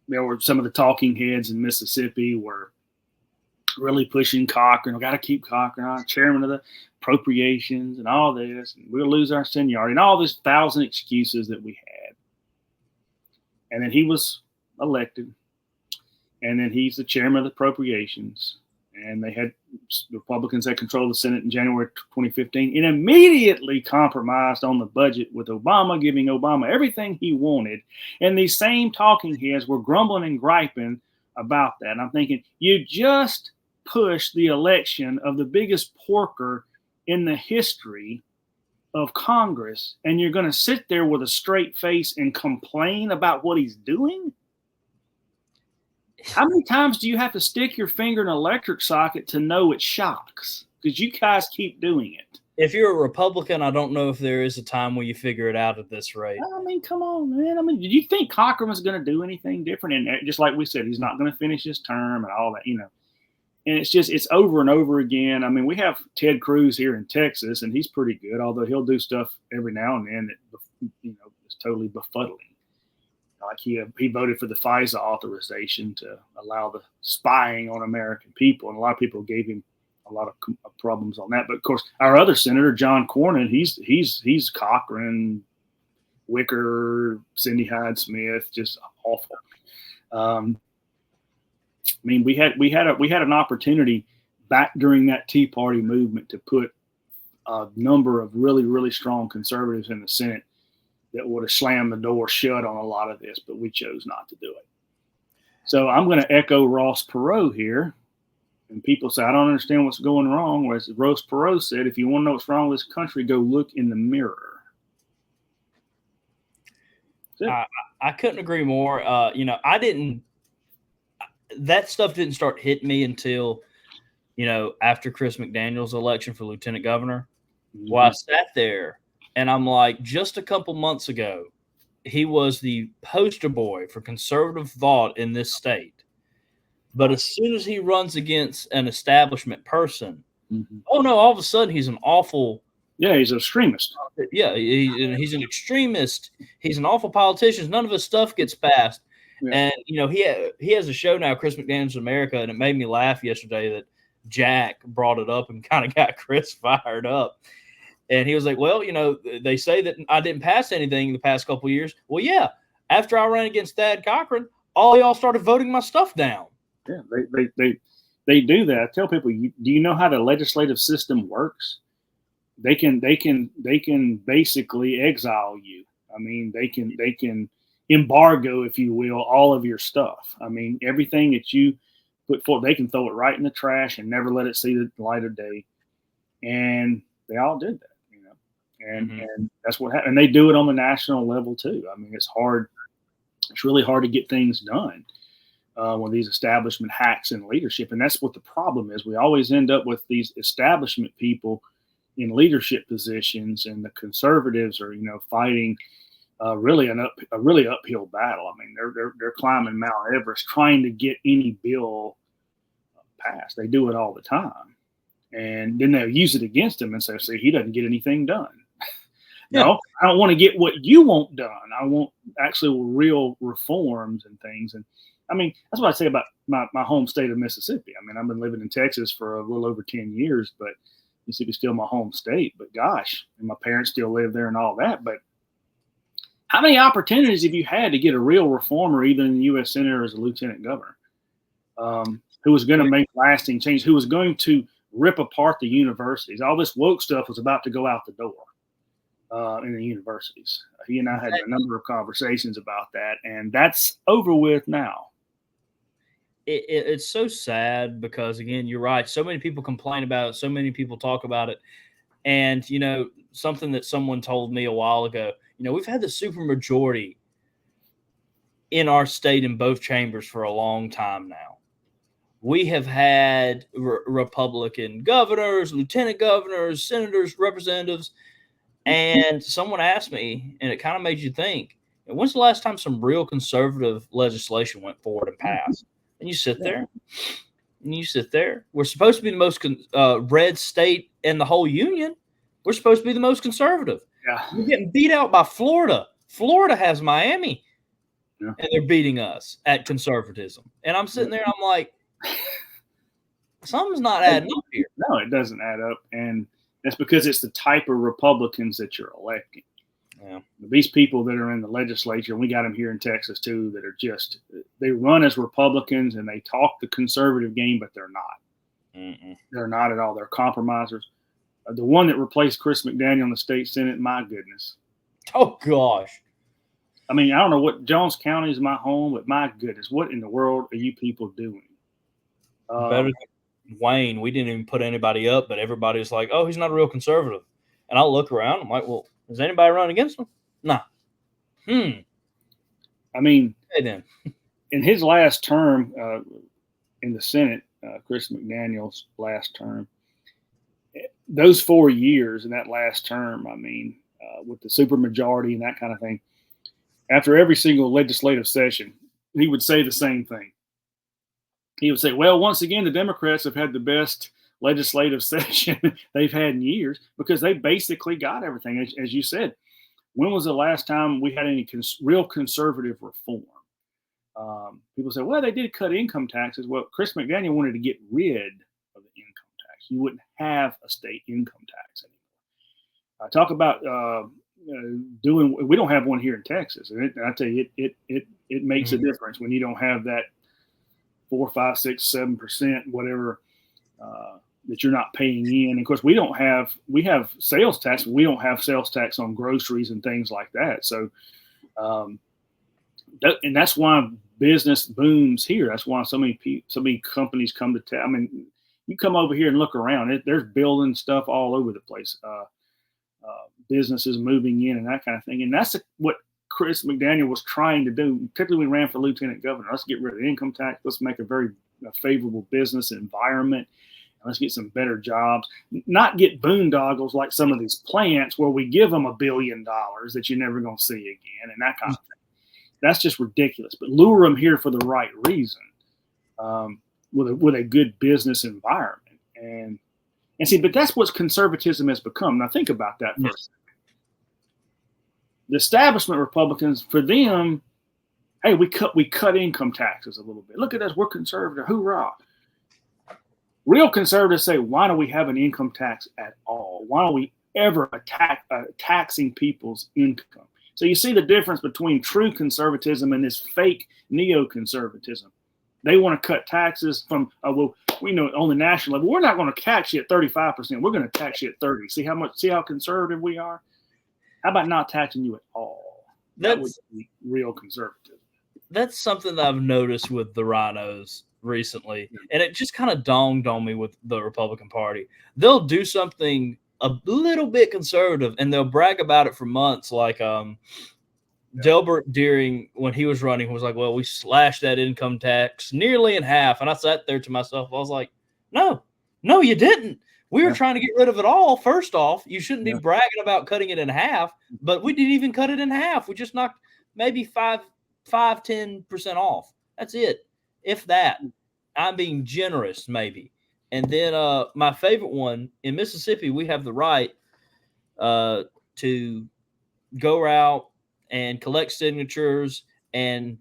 there were some of the talking heads in Mississippi were really pushing Cochran. We got to keep Cochran on, chairman of the appropriations, and all this, and we'll lose our seniority, and all this 1,000 excuses that we had. And then he was elected, and then he's the chairman of the appropriations. And they had Republicans that controlled the Senate in January 2015 and immediately compromised on the budget with Obama, giving Obama everything he wanted. And these same talking heads were grumbling and griping about that. And I'm thinking, you just pushed the election of the biggest porker in the history of Congress, and you're going to sit there with a straight face and complain about what he's doing? How many times do you have to stick your finger in an electric socket to know it shocks? Because you guys keep doing it. If you're a Republican, I don't know if there is a time where you figure it out at this rate. I mean, come on, man. I mean, did you think Cochran was going to do anything different? And just like we said, he's not going to finish his term and all that, And it's over and over again. I mean, we have Ted Cruz here in Texas, and he's pretty good, although he'll do stuff every now and then that, is totally befuddling. Like he voted for the FISA authorization to allow the spying on American people, and a lot of people gave him a lot of problems on that. But of course, our other senator, John Cornyn, he's Cochran, Wicker, Cindy Hyde-Smith, just awful. I mean, we had an opportunity back during that Tea Party movement to put a number of really, really strong conservatives in the Senate that would have slammed the door shut on a lot of this, but we chose not to do it. So I'm going to echo Ross Perot here. And people say, I don't understand what's going wrong. Whereas Ross Perot said, if you want to know what's wrong with this country, go look in the mirror. I couldn't agree more. That stuff didn't start hitting me until, after Chris McDaniel's election for lieutenant governor. Mm-hmm. Well, I sat there and I'm like, just a couple months ago, he was the poster boy for conservative thought in this state. But as soon as he runs against an establishment person, oh no, all of a sudden he's an awful. Yeah, he's an extremist. Yeah, he's an extremist. He's an awful politician. None of his stuff gets passed. Yeah. And, he has a show now, Chris McDaniel's America, and it made me laugh yesterday that Jack brought it up and kind of got Chris fired up. And he was like, well, they say that I didn't pass anything in the past couple of years. Well, yeah, after I ran against Thad Cochran, all y'all started voting my stuff down. Yeah, they do that. I tell people, do you know how the legislative system works? They can basically exile you. I mean, they can embargo, if you will, all of your stuff. I mean, everything that you put forth, they can throw it right in the trash and never let it see the light of day. And they all did that. and that's what happened. And they do it on the national level too. I mean, it's hard. It's really hard to get things done when these establishment hacks in leadership. And that's what the problem is. We always end up with these establishment people in leadership positions, and the conservatives are, fighting a really uphill battle. I mean, they're climbing Mount Everest trying to get any bill passed. They do it all the time, and then they'll use it against him and say, "See, he doesn't get anything done." No, I don't want to get what you want done. I want actually real reforms and things. And I mean, that's what I say about my home state of Mississippi. I mean, I've been living in Texas for a little over 10 years, but Mississippi's still my home state. But gosh, and my parents still live there and all that. But how many opportunities have you had to get a real reformer, either in the U.S. Senate or as a lieutenant governor, who was going to make lasting change, who was going to rip apart the universities? All this woke stuff was about to go out the door. In the universities. He and I had a number of conversations about that, and that's over with now. It's so sad because, again, you're right. So many people complain about it. So many people talk about it. And, something that someone told me a while ago, we've had the supermajority in our state in both chambers for a long time now. We have had Republican governors, lieutenant governors, senators, representatives. And someone asked me, and it kind of made you think, when's the last time some real conservative legislation went forward and passed? And you sit there, We're supposed to be the most red state in the whole union. We're supposed to be the most conservative. Yeah. We're getting beat out by Florida. Florida has Miami, and they're beating us at conservatism. And I'm sitting there, and I'm like, something's not adding up here. No, it doesn't add up. And that's because it's the type of Republicans that you're electing. Yeah. These people that are in the legislature, and we got them here in Texas too, that are they run as Republicans and they talk the conservative game, but they're not. Mm-mm. They're not at all. They're compromisers. The one that replaced Chris McDaniel in the state Senate, my goodness. Oh, gosh. I mean, I don't know what Jones County is my home, but my goodness, what in the world are you people doing? Better than Wayne. We didn't even put anybody up, but everybody was like, oh, he's not a real conservative. And I'll look around. I'm like, well, does anybody run against him? Nah. I mean, hey, then. In his last term in the Senate, Chris McDaniel's last term, those 4 years in that last term, I mean, with the supermajority and that kind of thing, after every single legislative session, he would say the same thing. He would say, well, once again, the Democrats have had the best legislative session they've had in years because they basically got everything. As you said, when was the last time we had any real conservative reform? People say, well, they did cut income taxes. Well, Chris McDaniel wanted to get rid of the income tax. You wouldn't have a state income tax anymore. Talk about we don't have one here in Texas. And I tell you, it makes a difference when you don't have that 4, 5, 6, 7%, whatever, that you're not paying in. And of course, we have sales tax, but we don't have sales tax on groceries and things like that. So, and that's why business booms here. That's why so many companies come to town. I mean, you come over here and look around. There's building stuff all over the place. Businesses moving in and that kind of thing. And that's what Chris McDaniel was trying to do, particularly when he ran for lieutenant governor. Let's get rid of income tax. Let's make a very favorable business environment. Let's get some better jobs. Not get boondoggles like some of these plants where we give them $1 billion that you're never going to see again and that kind of thing. That's just ridiculous. But lure them here for the right reason, with a good business environment. And see, but that's what conservatism has become. Now think about that for a second. The establishment Republicans, for them, hey, we cut income taxes a little bit. Look at us, we're conservative. Hoorah! Real conservatives say, why don't we have an income tax at all? Why don't we ever taxing people's income? So you see the difference between true conservatism and this fake neoconservatism. They want to cut taxes from, we know on the national level, we're not going to tax you at 35%. We're going to tax you at 30%. See how conservative we are? How about not taxing you at all? That would be real conservative. That's something that I've noticed with the rhinos recently. And it just kind of dawned on me with the Republican Party. They'll do something a little bit conservative, and they'll brag about it for months. Like Delbert during when he was running was like, well, we slashed that income tax nearly in half. And I sat there to myself, I was like, no, you didn't. We were trying to get rid of it all. First off, you shouldn't be bragging about cutting it in half, but we didn't even cut it in half. We just knocked maybe 10% off. That's it. If that. I'm being generous, maybe. And then my favorite one, in Mississippi, we have the right to go out and collect signatures and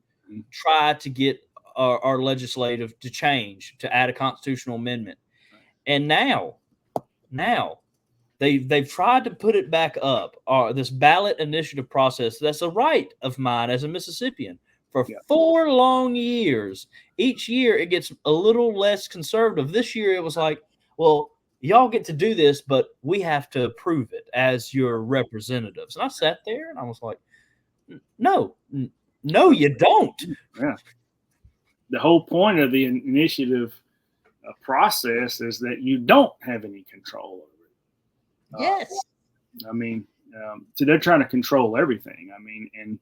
try to get our legislative to change, to add a constitutional amendment. And now they've tried to put it back up, this ballot initiative process. That's a right of mine as a Mississippian. For 4 long years, each year it gets a little less conservative. This year it was like, well, y'all get to do this, but we have to approve it as your representatives. And I sat there and I was like, no, you don't. Yeah. The whole point of the initiative process is that you don't have any control over it. Yes. I mean, so they're trying to control everything. I mean, and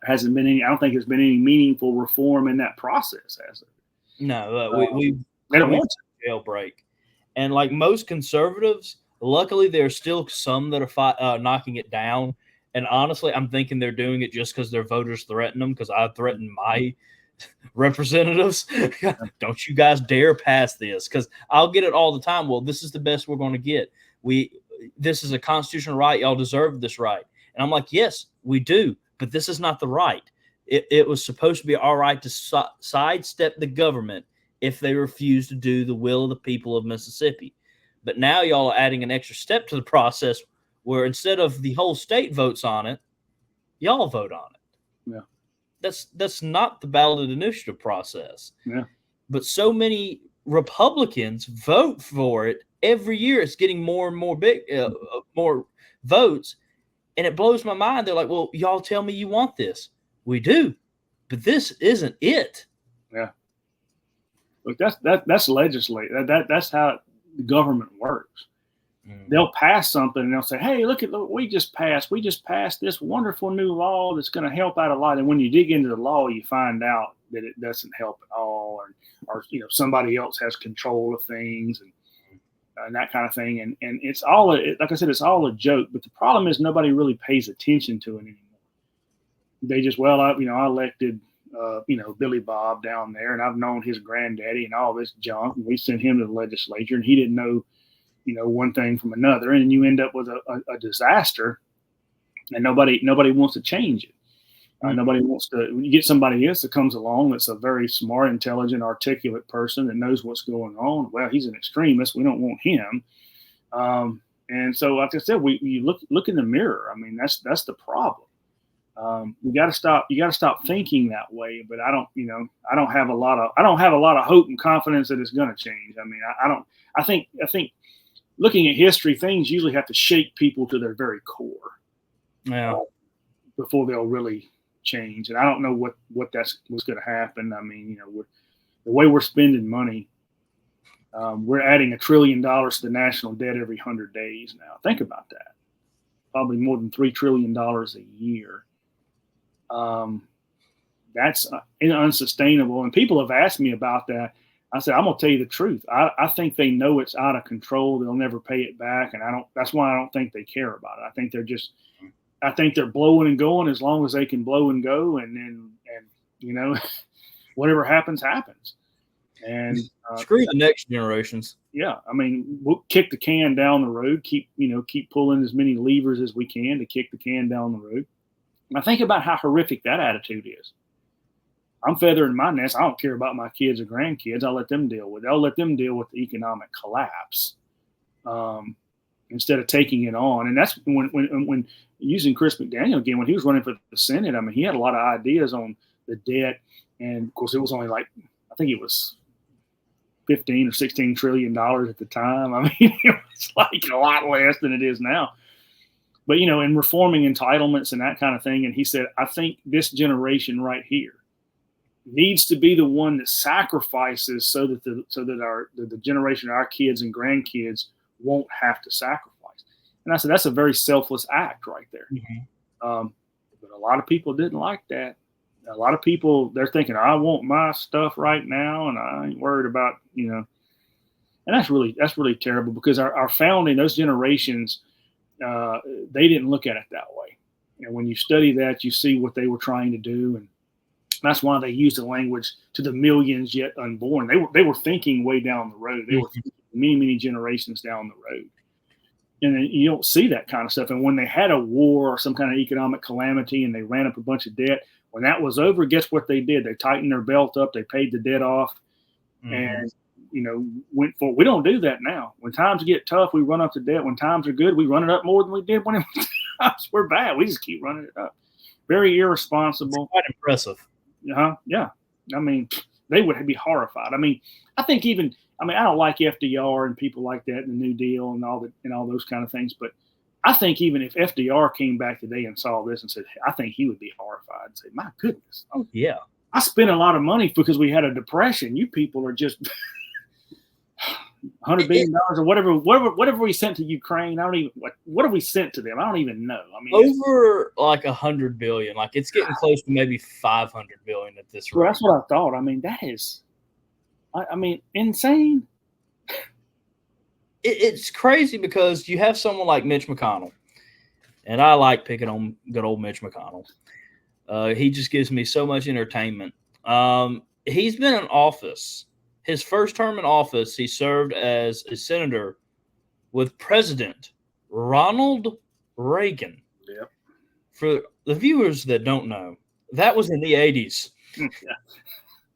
hasn't been any. I don't think there's been any meaningful reform in that process, has there? No, they don't want to jailbreak, and like most conservatives, luckily there's still some that are knocking it down. And honestly, I'm thinking they're doing it just because their voters threaten them. Because I threatened my representatives, don't you guys dare pass this? Because I'll get it all the time. Well, this is the best we're going to get. This is a constitutional right. Y'all deserve this right. And I'm like, yes, we do. But this is not the right. It was supposed to be our right to sidestep the government if they refuse to do the will of the people of Mississippi. But now y'all are adding an extra step to the process where instead of the whole state votes on it, y'all vote on it. Yeah. That's not the ballot initiative process. Yeah. But so many Republicans vote for it every year. It's getting more and more more votes. And it blows my mind. They're like, well, y'all tell me you want this. We do, but this isn't it. Yeah. Look, that's legislate. That's how the government works. They'll pass something and they'll say, hey, look, we just passed this wonderful new law that's going to help out a lot. And when you dig into the law, you find out that it doesn't help at all, or somebody else has control of things and that kind of thing. And it's all, like I said, it's all a joke. But the problem is nobody really pays attention to it anymore. They just, I elected, Billy Bob down there, and I've known his granddaddy and all this junk. And we sent him to the legislature, and he didn't know, one thing from another. And you end up with a disaster, and nobody wants to change it. Nobody wants to. When you get somebody else that comes along that's a very smart, intelligent, articulate person that knows what's going on, well, he's an extremist. We don't want him. And so, like I said, you look in the mirror. I mean, that's the problem. You got to stop. You got to stop thinking that way. But I don't have a lot of hope and confidence that it's going to change. I mean, I think looking at history, things usually have to shake people to their very core. Yeah. Before they'll really change. And I don't know what's going to happen. I mean, the way we're spending money, we're adding $1 trillion to the national debt every 100 days now. Think about that. Probably more than $3 trillion a year. That's unsustainable. And people have asked me about that. I said, I'm going to tell you the truth. I think they know it's out of control. They'll never pay it back. And that's why I don't think they care about it. I think they're blowing and going as long as they can blow and go. And whatever happens. And screw the next generations. Yeah. I mean, we'll kick the can down the road, keep pulling as many levers as we can to kick the can down the road. And I think about how horrific that attitude is. I'm feathering my nest. I don't care about my kids or grandkids. I'll let them deal with it. I'll let them deal with the economic collapse instead of taking it on. And that's when using Chris McDaniel again, when he was running for the Senate, I mean, he had a lot of ideas on the debt. And of course, it was only I think it was 15 or 16 trillion dollars at the time. I mean, it was like a lot less than it is now. But, in reforming entitlements and that kind of thing. And he said, I think this generation right here needs to be the one that sacrifices so that the generation of our kids and grandkids won't have to sacrifice. And I said, that's a very selfless act right there. Mm-hmm. But a lot of people didn't like that. A lot of people, they're thinking, I want my stuff right now, and I ain't worried about, and that's really terrible, because our founding, those generations, they didn't look at it that way. And when you study that, you see what they were trying to do, and that's why they used the language to the millions yet unborn. They were thinking way down the road. They were thinking many generations down the road. And then you don't see that kind of stuff. And when they had a war or some kind of economic calamity and they ran up a bunch of debt, when that was over, guess what they did? They tightened their belt up. They paid the debt off, and went for. We don't do that now. When times get tough, we run up the debt. When times are good, we run it up more than we did when we're bad. We just keep running it up. Very irresponsible. It's quite impressive. Yeah. I mean, they would be horrified. I mean, I don't like FDR and people like that, and the New Deal and all those kind of things. But I think even if FDR came back today and saw this and said, I think he would be horrified and say, my goodness. Oh, yeah. I spent a lot of money because we had a depression. You people are just $100 billion or whatever we sent to Ukraine. I don't even, what have we sent to them? I don't even know. I mean, over like $100 billion. Like, it's getting close to maybe $500 billion at this rate. Well, that's what I thought. I mean, that is, insane. It's crazy because you have someone like Mitch McConnell, and I like picking on good old Mitch McConnell. He just gives me so much entertainment. He's been in office. His first term in office, he served as a senator with President Ronald Reagan. Yep. For the viewers that don't know, that was in the 80s.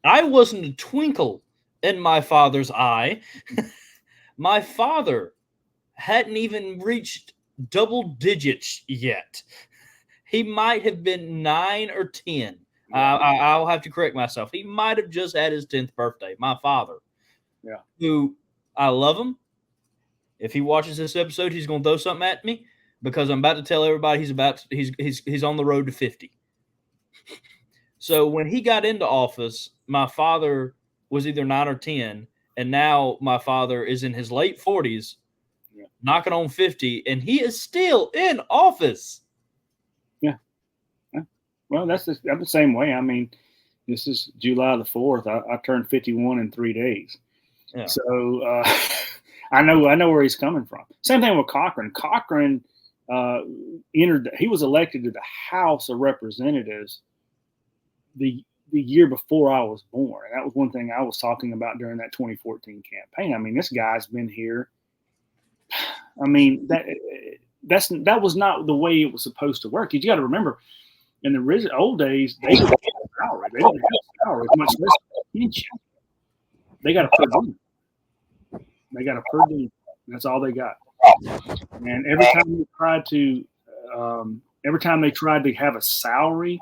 I wasn't a twinkle in my father's eye. My father hadn't even reached double digits yet. He might have been 9 or 10. I'll have to correct myself. He might have just had his 10th birthday. My father, who I love him. If he watches this episode, he's going to throw something at me because I'm about to tell everybody he's on the road to 50. So when he got into office, my father was either 9 or 10, and now my father is in his late 40s, knocking on 50, and he is still in office. Well, I'm the same way. I mean, this is July the 4th. I turned 51 in 3 days. Yeah. So I know where he's coming from. Same thing with Cochran. Cochran he was elected to the House of Representatives the year before I was born. And that was one thing I was talking about during that 2014 campaign. I mean, this guy's been here. I mean, that was not the way it was supposed to work. You got to remember, in the old days, they didn't have a salary. They didn't have a salary, much less a pension. They got a per diem. That's all they got. And every time they tried to have a salary,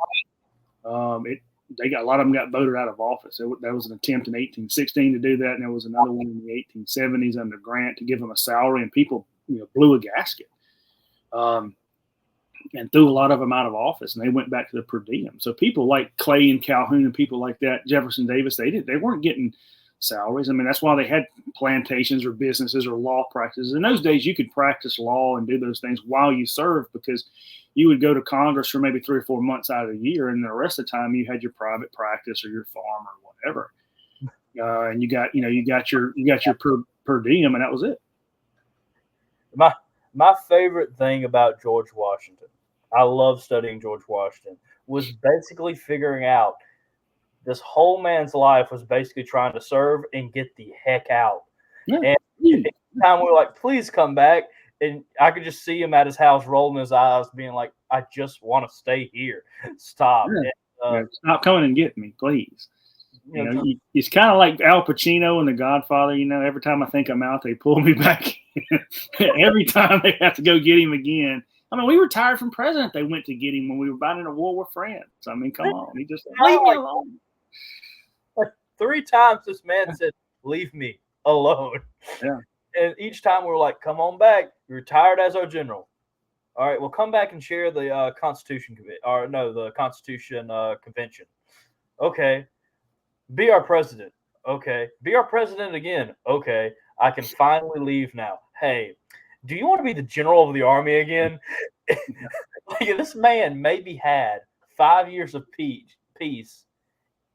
a lot of them got voted out of office. That was an attempt in 1816 to do that, and there was another one in the 1870s under Grant to give them a salary, and people blew a gasket. And threw a lot of them out of office, and they went back to the per diem. So people like Clay and Calhoun and people like that, Jefferson Davis, they weren't getting salaries. I mean, that's why they had plantations or businesses or law practices. In those days, you could practice law and do those things while you served, because you would go to Congress for maybe 3 or 4 months out of the year, and the rest of the time you had your private practice or your farm or whatever. And you got your per diem, and that was it. My favorite thing about George Washington, I love studying George Washington, was basically figuring out this whole man's life was basically trying to serve and get the heck out. Yeah. And every time we were like, please come back. And I could just see him at his house rolling his eyes, being like, I just want to stay here. Stop. Yeah. Stop coming and get me, please. It's kind of like Al Pacino in The Godfather. Every time I think I'm out, they pull me back. Every time they have to go get him again. I mean, we retired from president. They went to get him when we were about in a war with France. I mean, come on. He just leave me alone. Like 3 times this man said, leave me alone. Yeah. And each time we were like, come on back. You're retired as our general. All right, well, come back and share the Constitution Convention. Okay. Be our president. Okay. Be our president again. Okay. I can finally leave now. Hey, do you want to be the general of the army again? Like, this man maybe had 5 years of peace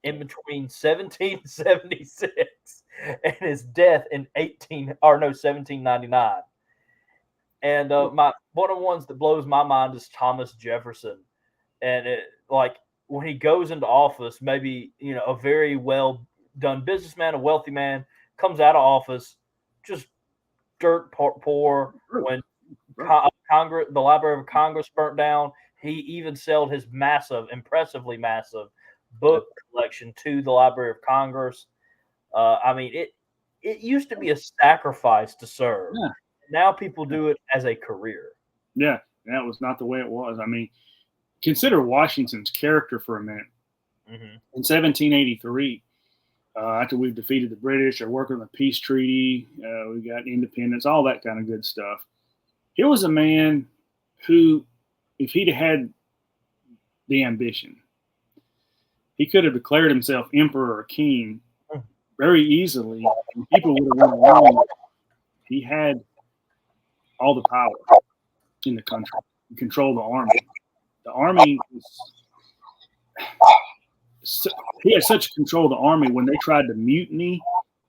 in between 1776 and his death in 1799. And one of the ones that blows my mind is Thomas Jefferson. And like when he goes into office, maybe a very well done businessman, a wealthy man, comes out of office just dirt poor. When Congress, the Library of Congress burnt down, he even sold his impressively massive book collection to the Library of Congress. I mean, it used to be a sacrifice to serve. Yeah. Now people do it as a career. Yeah, that was not the way it was. I mean, consider Washington's character for a minute. Mm-hmm. In 1783, after we've defeated the British, are working on the peace treaty, we got independence, all that kind of good stuff. He was a man who, if he'd had the ambition, he could have declared himself emperor or king very easily, and people would have went along. He had all the power in the country. He controlled the army. The army he had such control of the army when they tried to mutiny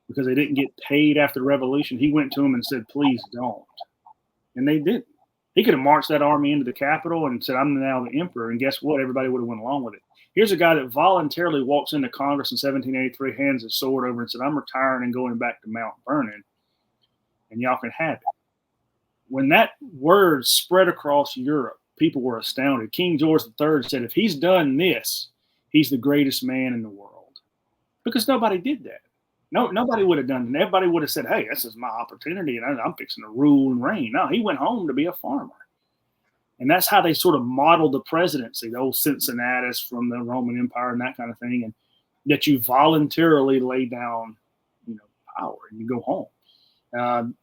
because they didn't get paid after the revolution. He went to them and said, "Please don't," and they didn't. He could have marched that army into the Capitol and said, "I'm now the emperor," and guess what? Everybody would have went along with it. Here's a guy that voluntarily walks into Congress in 1783, hands his sword over and said, "I'm retiring and going back to Mount Vernon, and y'all can have it." When that word spread across Europe, people were astounded. King George III said, if he's done this, he's the greatest man in the world. Because nobody did that. No, nobody would have done it. Everybody would have said, "Hey, this is my opportunity, and I'm fixing to rule and reign." No, he went home to be a farmer. And that's how they sort of modeled the presidency, the old Cincinnatus from the Roman Empire and that kind of thing, and that you voluntarily lay down, power and you go home.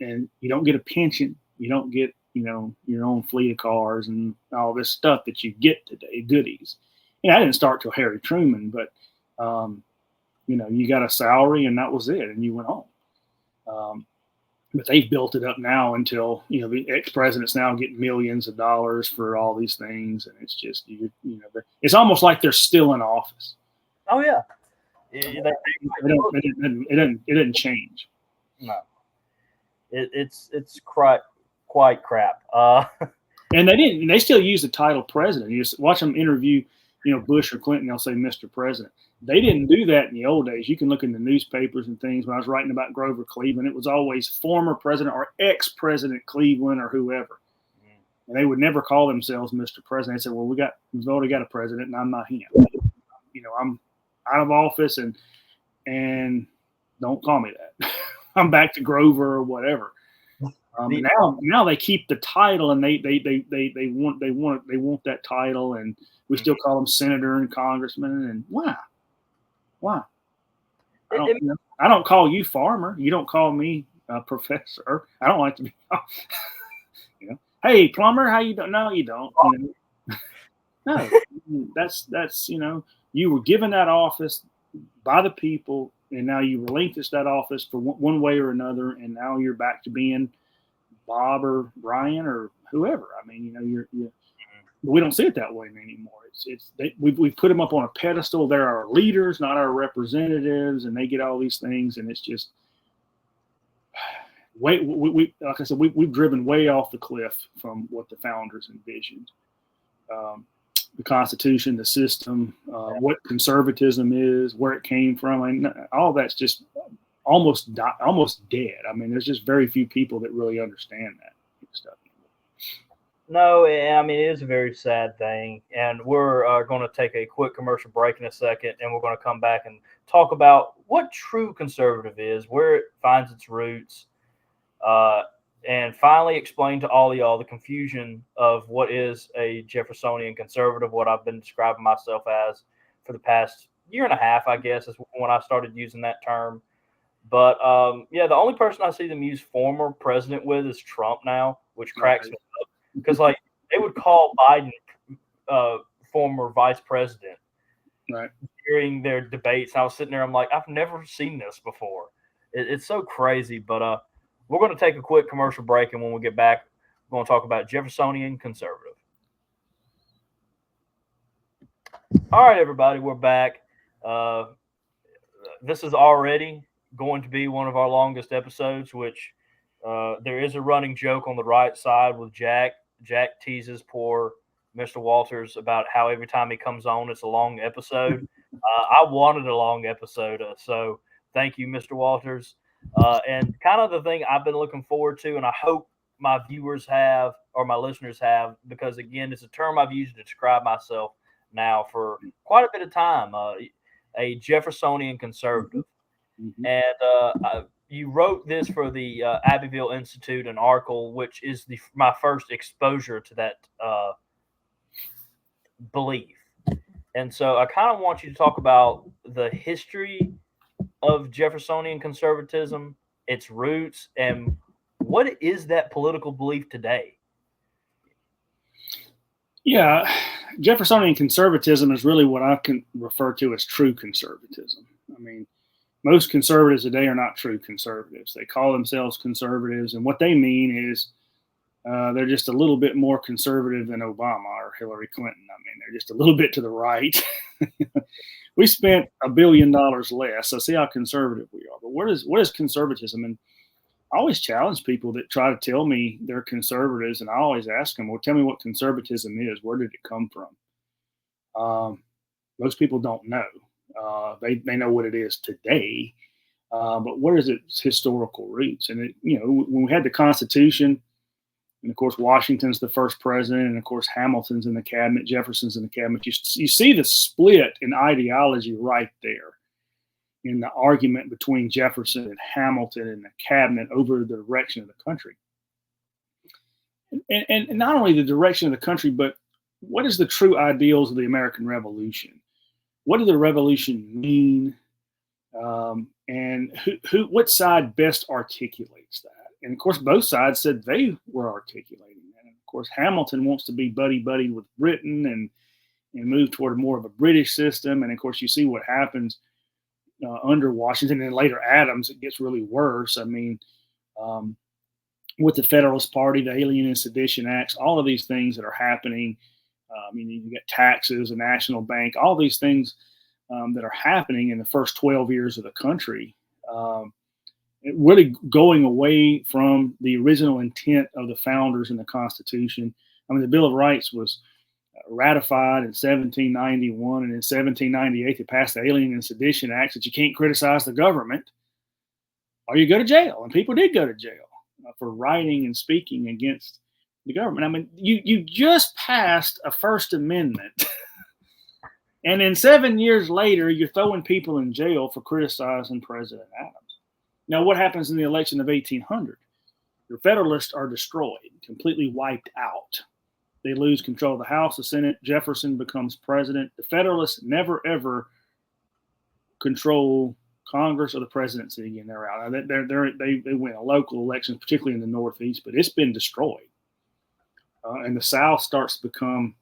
And you don't get a pension. You don't get, your own fleet of cars and all this stuff that you get today, goodies. I didn't start till Harry Truman, but, you got a salary and that was it, and you went home. But they've built it up now until, the ex-presidents now get millions of dollars for all these things. And it's just, it's almost like they're still in office. Oh, yeah. It didn't change. No. It's quite crap. And they still use the title president. You just watch them interview, Bush or Clinton, they'll say Mr. President. They didn't do that in the old days. You can look in the newspapers and things. When I was writing about Grover Cleveland, it was always former president or ex-president Cleveland or whoever. And they would never call themselves Mr. President. They said, well, we've already got a president and I'm not him. I'm out of office and don't call me that. I'm back to Grover or whatever. Now they keep the title and they want that title, and we still call them senator and congressman. And why? I don't call you farmer. You don't call me professor. I don't like to be. Hey plumber, how you doing? No, you don't. No, that's you were given that office by the people, and now you relinquish that office for one way or another, and now you're back to being Bob or Brian or whoever. I mean, but we don't see it that way anymore. We've put them up on a pedestal. They're our leaders, not our representatives, and they get all these things, and it's just like I said, we've driven way off the cliff from what the founders envisioned. The Constitution, the system, what conservatism is, where it came from, and all that's just almost dead. I mean, there's just very few people that really understand that stuff. No, I mean, it is a very sad thing. And we're going to take a quick commercial break in a second, and we're going to come back and talk about what true conservative is, where it finds its roots, and finally explain to all of y'all the confusion of what is a Jeffersonian conservative, what I've been describing myself as for the past year and a half, I guess, is when I started using that term. But, the only person I see them use former president with is Trump now, which cracks me up. Because, they would call Biden former vice president during their debates. And I was sitting there, I'm like, I've never seen this before. It's so crazy. But we're going to take a quick commercial break, and when we get back, We're going to talk about Jeffersonian conservative. All right, everybody, we're back. This is already going to be one of our longest episodes, which there is a running joke on the right side with Jack. Jack teases poor Mr. Walters about how every time he comes on, it's a long episode. I wanted a long episode, so thank you, Mr. Walters. And kind of the thing I've been looking forward to, and I hope my viewers have, or my listeners have, because again, it's a term I've used to describe myself now for quite a bit of time, a Jeffersonian conservative. Mm-hmm. And you wrote this for the Abbeville Institute, an article, which is my first exposure to that belief. And so I kind of want you to talk about the history of Jeffersonian conservatism, its roots, and what is that political belief today? Yeah, Jeffersonian conservatism is really what I can refer to as true conservatism. I mean, most conservatives today are not true conservatives. They call themselves conservatives, and what they mean is they're just a little bit more conservative than Obama or Hillary Clinton. I mean, they're just a little bit to the right. We spent $1 billion less, so see how conservative we are. But what is conservatism? And I always challenge people that try to tell me they're conservatives, and I always ask them, well, tell me what conservatism is. Where did it come from? Most people don't know. They know what it is today, but what is its historical roots? And when we had the Constitution, and of course Washington's the first president, and of course Hamilton's in the cabinet, Jefferson's in the cabinet. You see the split in ideology right there, in the argument between Jefferson and Hamilton and the cabinet over the direction of the country. And not only the direction of the country, but what is the true ideals of the American Revolution? What did the revolution mean? And what side best articulates that? And of course, both sides said they were articulating that. And of course, Hamilton wants to be buddy-buddy with Britain and move toward more of a British system. And of course, you see what happens under Washington and later Adams. It gets really worse. I mean, with the Federalist Party, the Alien and Sedition Acts, all of these things that are happening. You get taxes, a national bank, all these things that are happening in the first 12 years of the country, really going away from the original intent of the founders in the Constitution. I mean, the Bill of Rights was ratified in 1791, and in 1798 they passed the Alien and Sedition Acts that you can't criticize the government or you go to jail. And people did go to jail for writing and speaking against the government. I mean, you just passed a First Amendment, and then 7 years later, you're throwing people in jail for criticizing President Adams. Now, what happens in the election of 1800? The Federalists are destroyed, completely wiped out. They lose control of the House, the Senate. Jefferson becomes president. The Federalists never, ever control Congress or the presidency again. They're out. They win a local elections, particularly in the Northeast, but it's been destroyed. And the South starts to become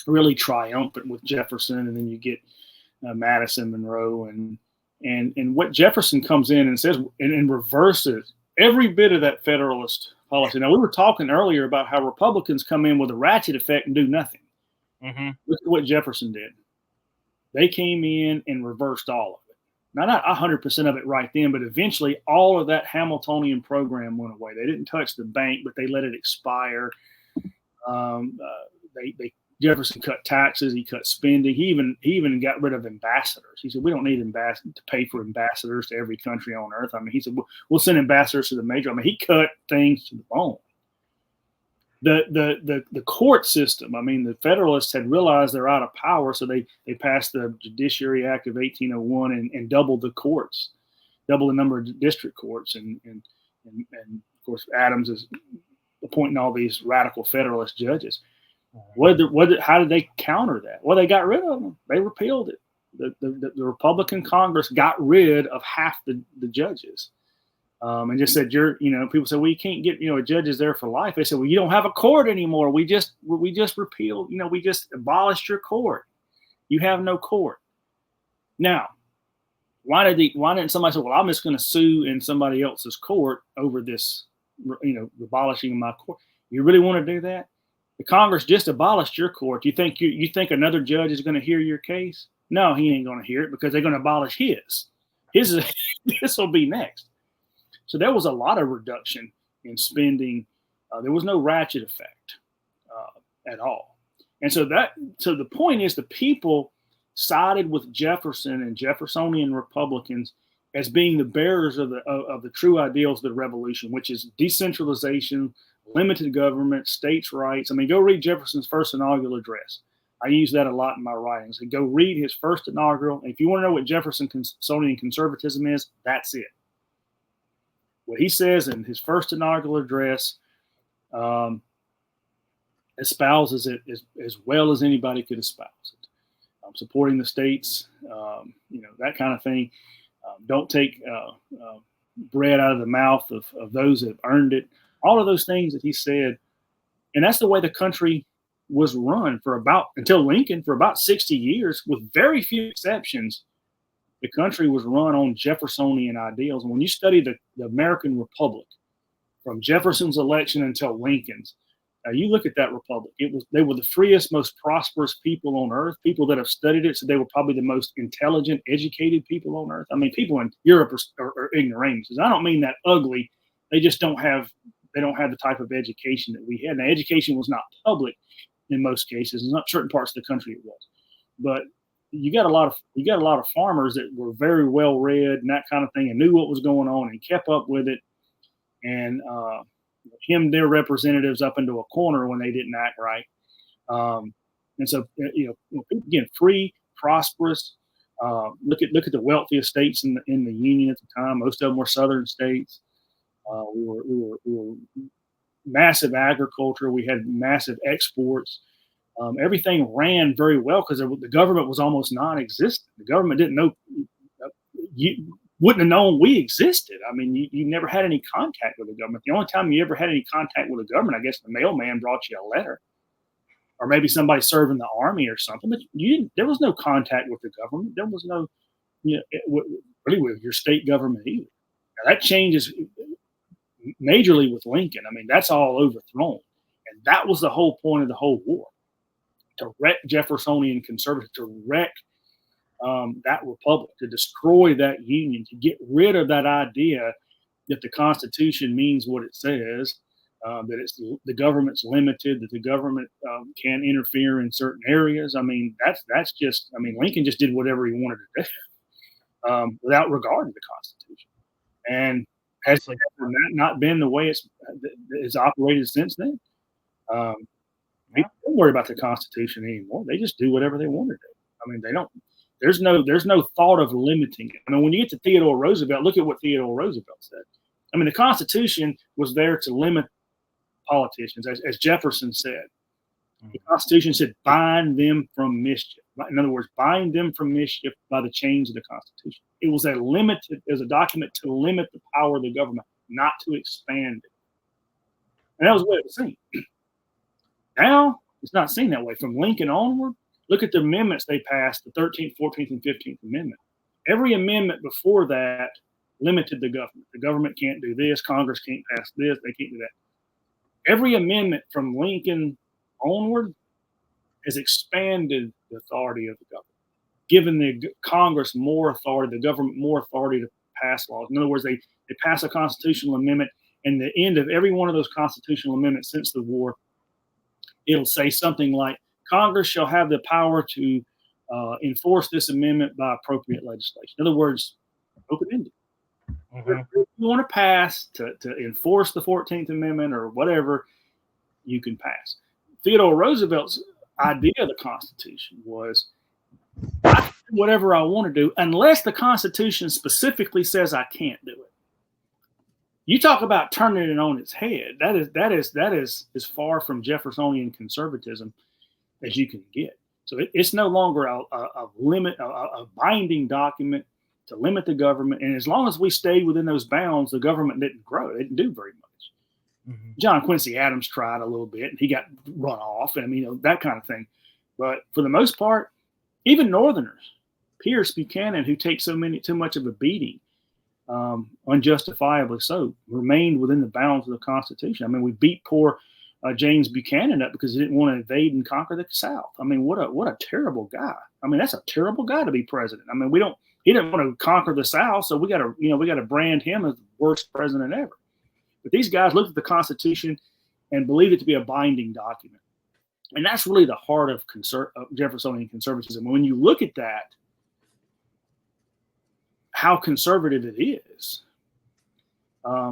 really triumphant with Jefferson, and then you get Madison, Monroe, and what Jefferson comes in and says and reverses every bit of that Federalist policy. Now, we were talking earlier about how Republicans come in with a ratchet effect and do nothing. Mm-hmm. Look at what Jefferson did. They came in and reversed all of it. Now, not 100% of it right then, but eventually all of that Hamiltonian program went away. They didn't touch the bank, but they let it expire. Jefferson cut taxes. He cut spending. He even got rid of ambassadors. He said, we don't need to pay for ambassadors to every country on earth. I mean, he said, we'll send ambassadors to the major. I mean, he cut things to the bone. The court system, I mean, the Federalists had realized they're out of power, so they passed the Judiciary Act of 1801 and doubled the courts, doubled the number of district courts. And of course, Adams is appointing all these radical Federalist judges. How did they counter that? Well, they got rid of them. They repealed it. The Republican Congress got rid of half the judges, and just said, people say, well, you can't get, judges there for life. They said, well, you don't have a court anymore. We just repealed, we just abolished your court. You have no court. Now, why didn't somebody say, well, I'm just going to sue in somebody else's court over this, abolishing my court? You really want to do that? The Congress just abolished your court. You think another judge is going to hear your case? No, he ain't going to hear it because they're going to abolish his. This will be next. So there was a lot of reduction in spending. There was no ratchet effect at all. And so the point is, the people sided with Jefferson and Jeffersonian Republicans as being the bearers of the true ideals of the revolution, which is decentralization, limited government, states' rights. I mean, go read Jefferson's first inaugural address. I use that a lot in my writings. And go read his first inaugural. And if you want to know what Jeffersonian conservatism is, that's it. What he says in his first inaugural address espouses it as well as anybody could espouse it. Supporting the states, that kind of thing. Don't take bread out of the mouth of those that have earned it. All of those things that he said. And that's the way the country was run until Lincoln, for about 60 years, with very few exceptions. The country was run on Jeffersonian ideals. And when you study the American Republic from Jefferson's election until Lincoln's, you look at that republic. They were the freest, most prosperous people on earth. People that have studied it, so they were probably the most intelligent, educated people on earth. I mean, people in Europe are ignoramuses. I don't mean that ugly. They just don't have the type of education that we had. Now, education was not public in most cases. In certain parts of the country it was, but you got a lot of farmers that were very well read and that kind of thing, and knew what was going on and kept up with it, and hemmed their representatives up into a corner when they didn't act right. And so, again, free, prosperous. Look at the wealthiest states in the Union at the time. Most of them were Southern states. We were massive agriculture. We had massive exports. Everything ran very well because the government was almost non-existent. The government didn't know. You wouldn't have known we existed. I mean, you never had any contact with the government. The only time you ever had any contact with the government, I guess, the mailman brought you a letter, or maybe somebody served in the army or something. But there was no contact with the government. There was no, really with your state government either. Now, that changes majorly with Lincoln. I mean, that's all overthrown, and that was the whole point of the whole war, to wreck Jeffersonian conservatism, to wreck that republic, to destroy that union, to get rid of that idea that the Constitution means what it says, that the government's limited, that the government can't interfere in certain areas. I mean, that's just. I mean, Lincoln just did whatever he wanted to do without regarding the Constitution, and has that not been the way it's operated since then? People don't worry about the Constitution anymore. They just do whatever they want to do. I mean, they don't. There's no thought of limiting it. I mean, when you get to Theodore Roosevelt, look at what Theodore Roosevelt said. I mean, the Constitution was there to limit politicians, as Jefferson said. The Constitution said, bind them from mischief. In other words, bind them from mischief by the change of the Constitution. It was a document to limit the power of the government, not to expand it. And that was the way it was seen. Now, it's not seen that way. From Lincoln onward, look at the amendments they passed, the 13th, 14th, and 15th Amendment. Every amendment before that limited the government. The government can't do this. Congress can't pass this. They can't do that. Every amendment from Lincoln onward has expanded the authority of the government, given the Congress more authority, the government more authority to pass laws. In other words, they pass a constitutional amendment, and the end of every one of those constitutional amendments since the war, it'll say something like, Congress shall have the power to enforce this amendment by appropriate legislation. In other words, open-ended. If you want to pass to enforce the 14th Amendment or whatever, you can pass. Theodore Roosevelt's idea of the Constitution was, I can do whatever I want to do unless the Constitution specifically says I can't do it. You talk about turning it on its head. That is as far from Jeffersonian conservatism as you can get. So it's no longer a binding document to limit the government. And as long as we stayed within those bounds, the government didn't grow. It didn't do very much. Mm-hmm. John Quincy Adams tried a little bit, and he got run off, and that kind of thing. But for the most part, even Northerners, Pierce Buchanan, who takes too much of a beating, unjustifiably so, remained within the bounds of the Constitution. I mean, we beat poor James Buchanan up because he didn't want to invade and conquer the South. I mean, what a terrible guy. I mean, that's a terrible guy to be president. I mean, he didn't want to conquer the South, so we got to brand him as the worst president ever. But these guys looked at the Constitution and believed it to be a binding document. And that's really the heart of Jeffersonian conservatism. When you look at that, how conservative it is,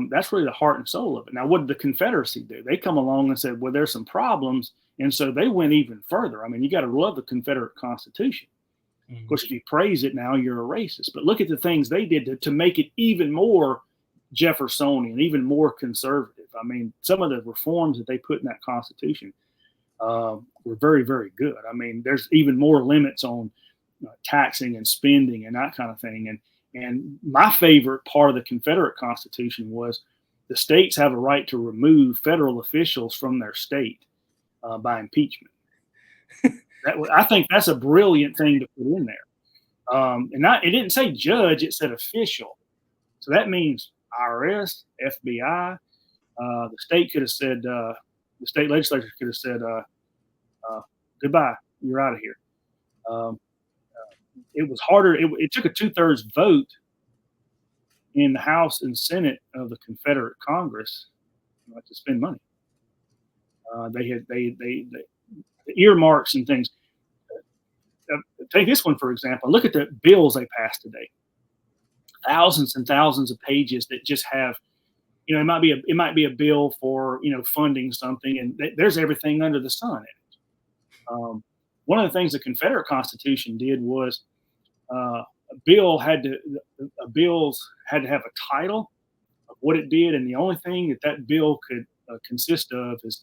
that's really the heart and soul of it. Now, what did the Confederacy do? They come along and said, well, there's some problems. And so they went even further. I mean, you got to love the Confederate Constitution. Of course, if you praise it now, you're a racist. But look at the things they did to make it even more Jeffersonian, even more conservative. I mean, some of the reforms that they put in that Constitution were very, very good. I mean, there's even more limits on taxing and spending and that kind of thing. And my favorite part of the Confederate Constitution was the states have a right to remove federal officials from their state by impeachment. I think that's a brilliant thing to put in there. It didn't say judge, it said official. So that means IRS, FBI. The state could have said, the state legislature could have said, goodbye, you're out of here. It was harder. It took a 2/3 vote in the House and Senate of the Confederate Congress to spend money. They had the earmarks and things. Take this one, for example. Look at the bills they passed today. Thousands and thousands of pages that just have, it might be a bill for, funding something, and there's everything under the sun in it. One of the things the Confederate Constitution did was bills had to have a title of what it did, and the only thing that bill could consist of is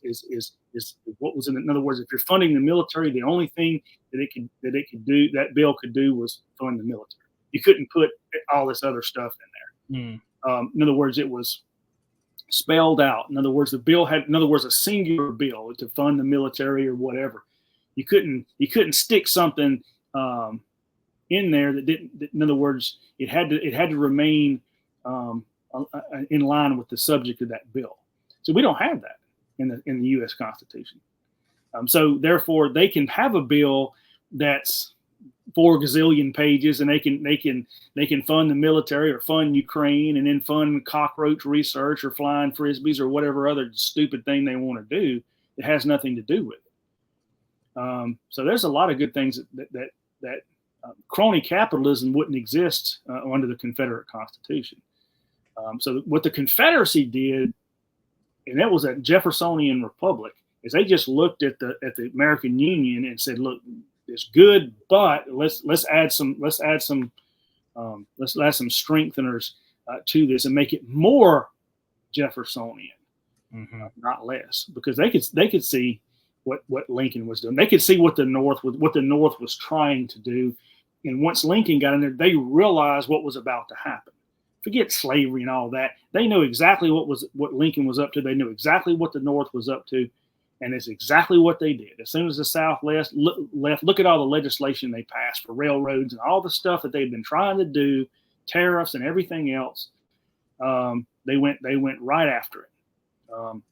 what was in other words, if you're funding the military, the only thing that bill could do was fund the military. You couldn't put all this other stuff in there. In other words, it was spelled out. In other words, a singular bill to fund the military or whatever. You couldn't stick something in there that didn't. In other words, it had to remain in line with the subject of that bill. So we don't have that in the U.S. Constitution. So therefore, they can have a bill that's 4 gazillion pages, and they can fund the military or fund Ukraine, and then fund cockroach research or flying frisbees or whatever other stupid thing they want to do that has nothing to do with it. So there's a lot of good things that crony capitalism wouldn't exist under the Confederate Constitution. So what the Confederacy did, and that was a Jeffersonian republic, is they just looked at the American Union and said, look, it's good, but let's add some strengtheners to this and make it more Jeffersonian, not less, because they could see what Lincoln was doing. They could see what the North was trying to do, and once Lincoln got in there, they realized what was about to happen. Forget slavery and all that. They knew exactly what Lincoln was up to. They knew exactly what the North was up to. And it's exactly what they did. As soon as the South left, look at all the legislation they passed for railroads and all the stuff that they've been trying to do, tariffs and everything else. They went right after it.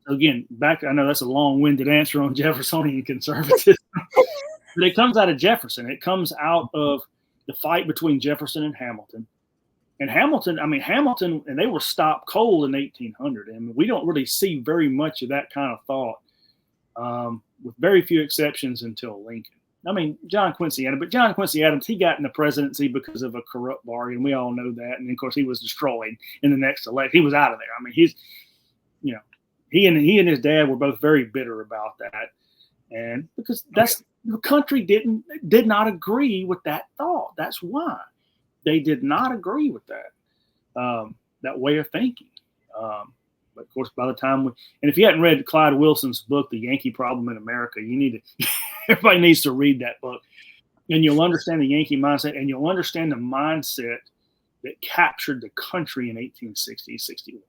Again, I know that's a long-winded answer on Jeffersonian conservatism, but it comes out of Jefferson. It comes out of the fight between Jefferson and Hamilton. And Hamilton, and they were stopped cold in 1800. And we don't really see very much of that kind of thought, with very few exceptions until Lincoln. I mean, John Quincy Adams, he got in the presidency because of a corrupt bargain. We all know that. And of course, he was destroyed in the next election. He was out of there. I mean, he and his dad were both very bitter about that. And because the country did not agree with that thought. That's why. They did not agree with that way of thinking. But of course, by the time and if you hadn't read Clyde Wilson's book, The Yankee Problem in America, everybody needs to read that book, and you'll understand the Yankee mindset, and you'll understand the mindset that captured the country in 1860, 61,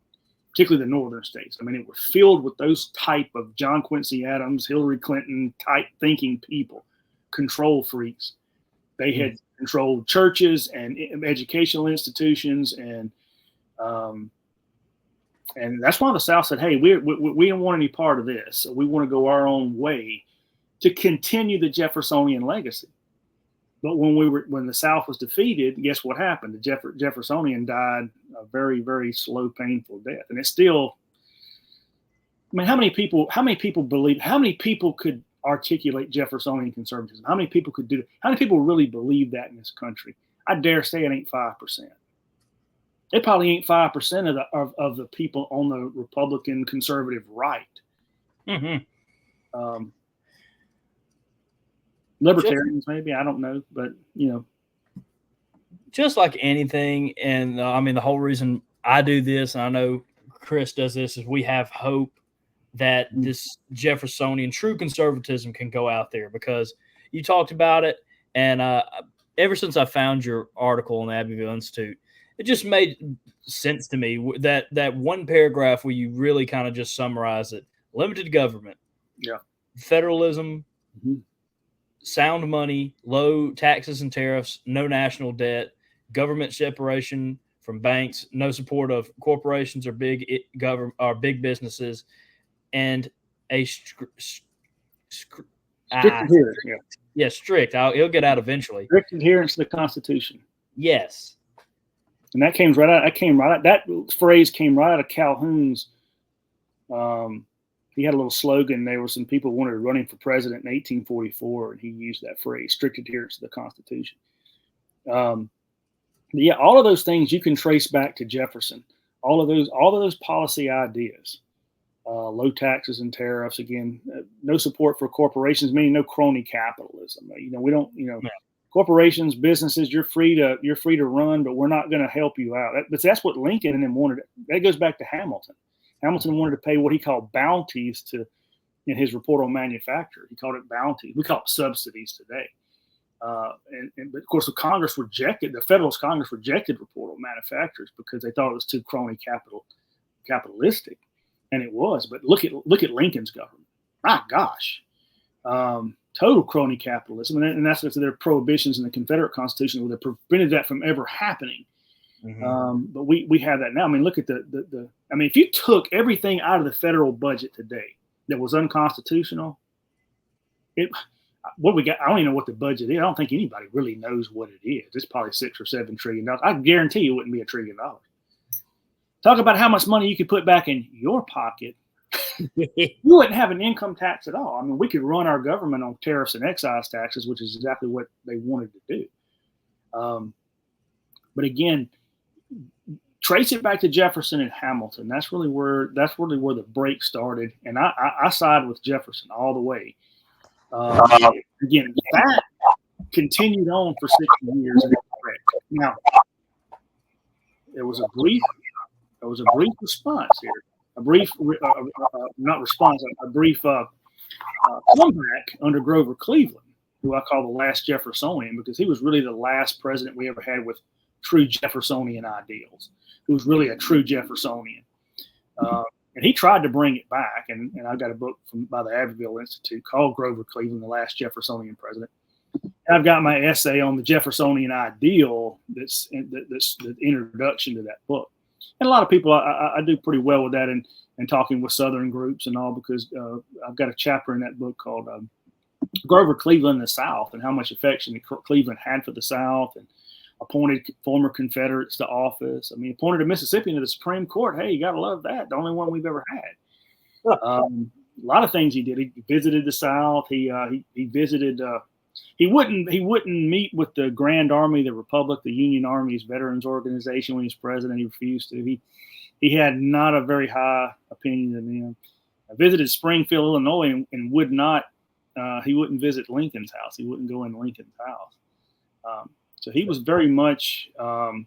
particularly the northern states. I mean, it was filled with those type of John Quincy Adams, Hillary Clinton type thinking people, control freaks. They had controlled churches and educational institutions and And that's why the South said, hey, we don't want any part of this. We want to go our own way to continue the Jeffersonian legacy. But when the South was defeated, guess what happened? The Jeffersonian died a very, very slow, painful death. And it's still, I mean, how many people could articulate Jeffersonian conservatism? How many people could do it? How many people really believe that in this country? I dare say it ain't 5%. It probably ain't 5% of the people on the Republican conservative right. Mm-hmm. Libertarians, maybe, I don't know, but just like anything, and I mean, the whole reason I do this, and I know Chris does this, is we have hope that this Jeffersonian true conservatism can go out there, because you talked about it, and ever since I found your article on the Abbeville Institute, it just made sense to me that one paragraph where you really kind of just summarize it: limited government, federalism, sound money, low taxes and tariffs, no national debt, government separation from banks, no support of corporations or big businesses, and a strict adherence. Strict. It'll get out eventually. Strict adherence to the Constitution. Yes. And that came right out. That phrase came right out of Calhoun's. He had a little slogan. There were some people who wanted to run him for president in 1844, and he used that phrase: strict adherence to the Constitution. All of those things you can trace back to Jefferson. All of those policy ideas: low taxes and tariffs. Again, no support for corporations, meaning no crony capitalism. We don't. Corporations, businesses, you're free to run, but we're not going to help you out. That's what Lincoln and them wanted. That goes back to Hamilton. Hamilton wanted to pay what he called bounties in his report on manufacture. He called it bounties. We call it subsidies today. But of course, the Federalist Congress rejected report on manufacturers because they thought it was too crony capitalistic, and it was. But look at Lincoln's government. My gosh. Total crony capitalism, and that's because there are prohibitions in the Confederate Constitution that prevented that from ever happening. Mm-hmm. But we have that now. I mean, look at if you took everything out of the federal budget today that was unconstitutional, what we got? I don't even know what the budget is. I don't think anybody really knows what it is. It's probably $6 or $7 trillion. I guarantee you it wouldn't be $1 trillion. Talk about how much money you could put back in your pocket. You wouldn't have an income tax at all. I mean, we could run our government on tariffs and excise taxes, which is exactly what they wanted to do. But again, trace it back to Jefferson and Hamilton. That's really where the break started. And I side with Jefferson all the way. Again, that continued on for 60 years. Now, there was a brief response here. A brief comeback under Grover Cleveland, who I call the last Jeffersonian, because he was really the last president we ever had with true Jeffersonian ideals, who was really a true Jeffersonian. And he tried to bring it back. And I've got a book by the Abbeville Institute called Grover Cleveland, the Last Jeffersonian President. And I've got my essay on the Jeffersonian ideal that's the introduction to that book. And a lot of people, I do pretty well with that and talking with Southern groups and all, because I've got a chapter in that book called Grover Cleveland and the South, and how much affection Cleveland had for the South, and appointed former Confederates to office. I mean, appointed a Mississippian to the Supreme Court. Hey, you got to love that. The only one we've ever had. A lot of things he did. He visited the South. He visited. He wouldn't meet with the Grand Army, the Republic, the Union Army's veterans organization when he was president. He refused to. He had not a very high opinion of them. I visited Springfield, Illinois, and would not. He wouldn't visit Lincoln's house. He wouldn't go in Lincoln's house. So he was very much a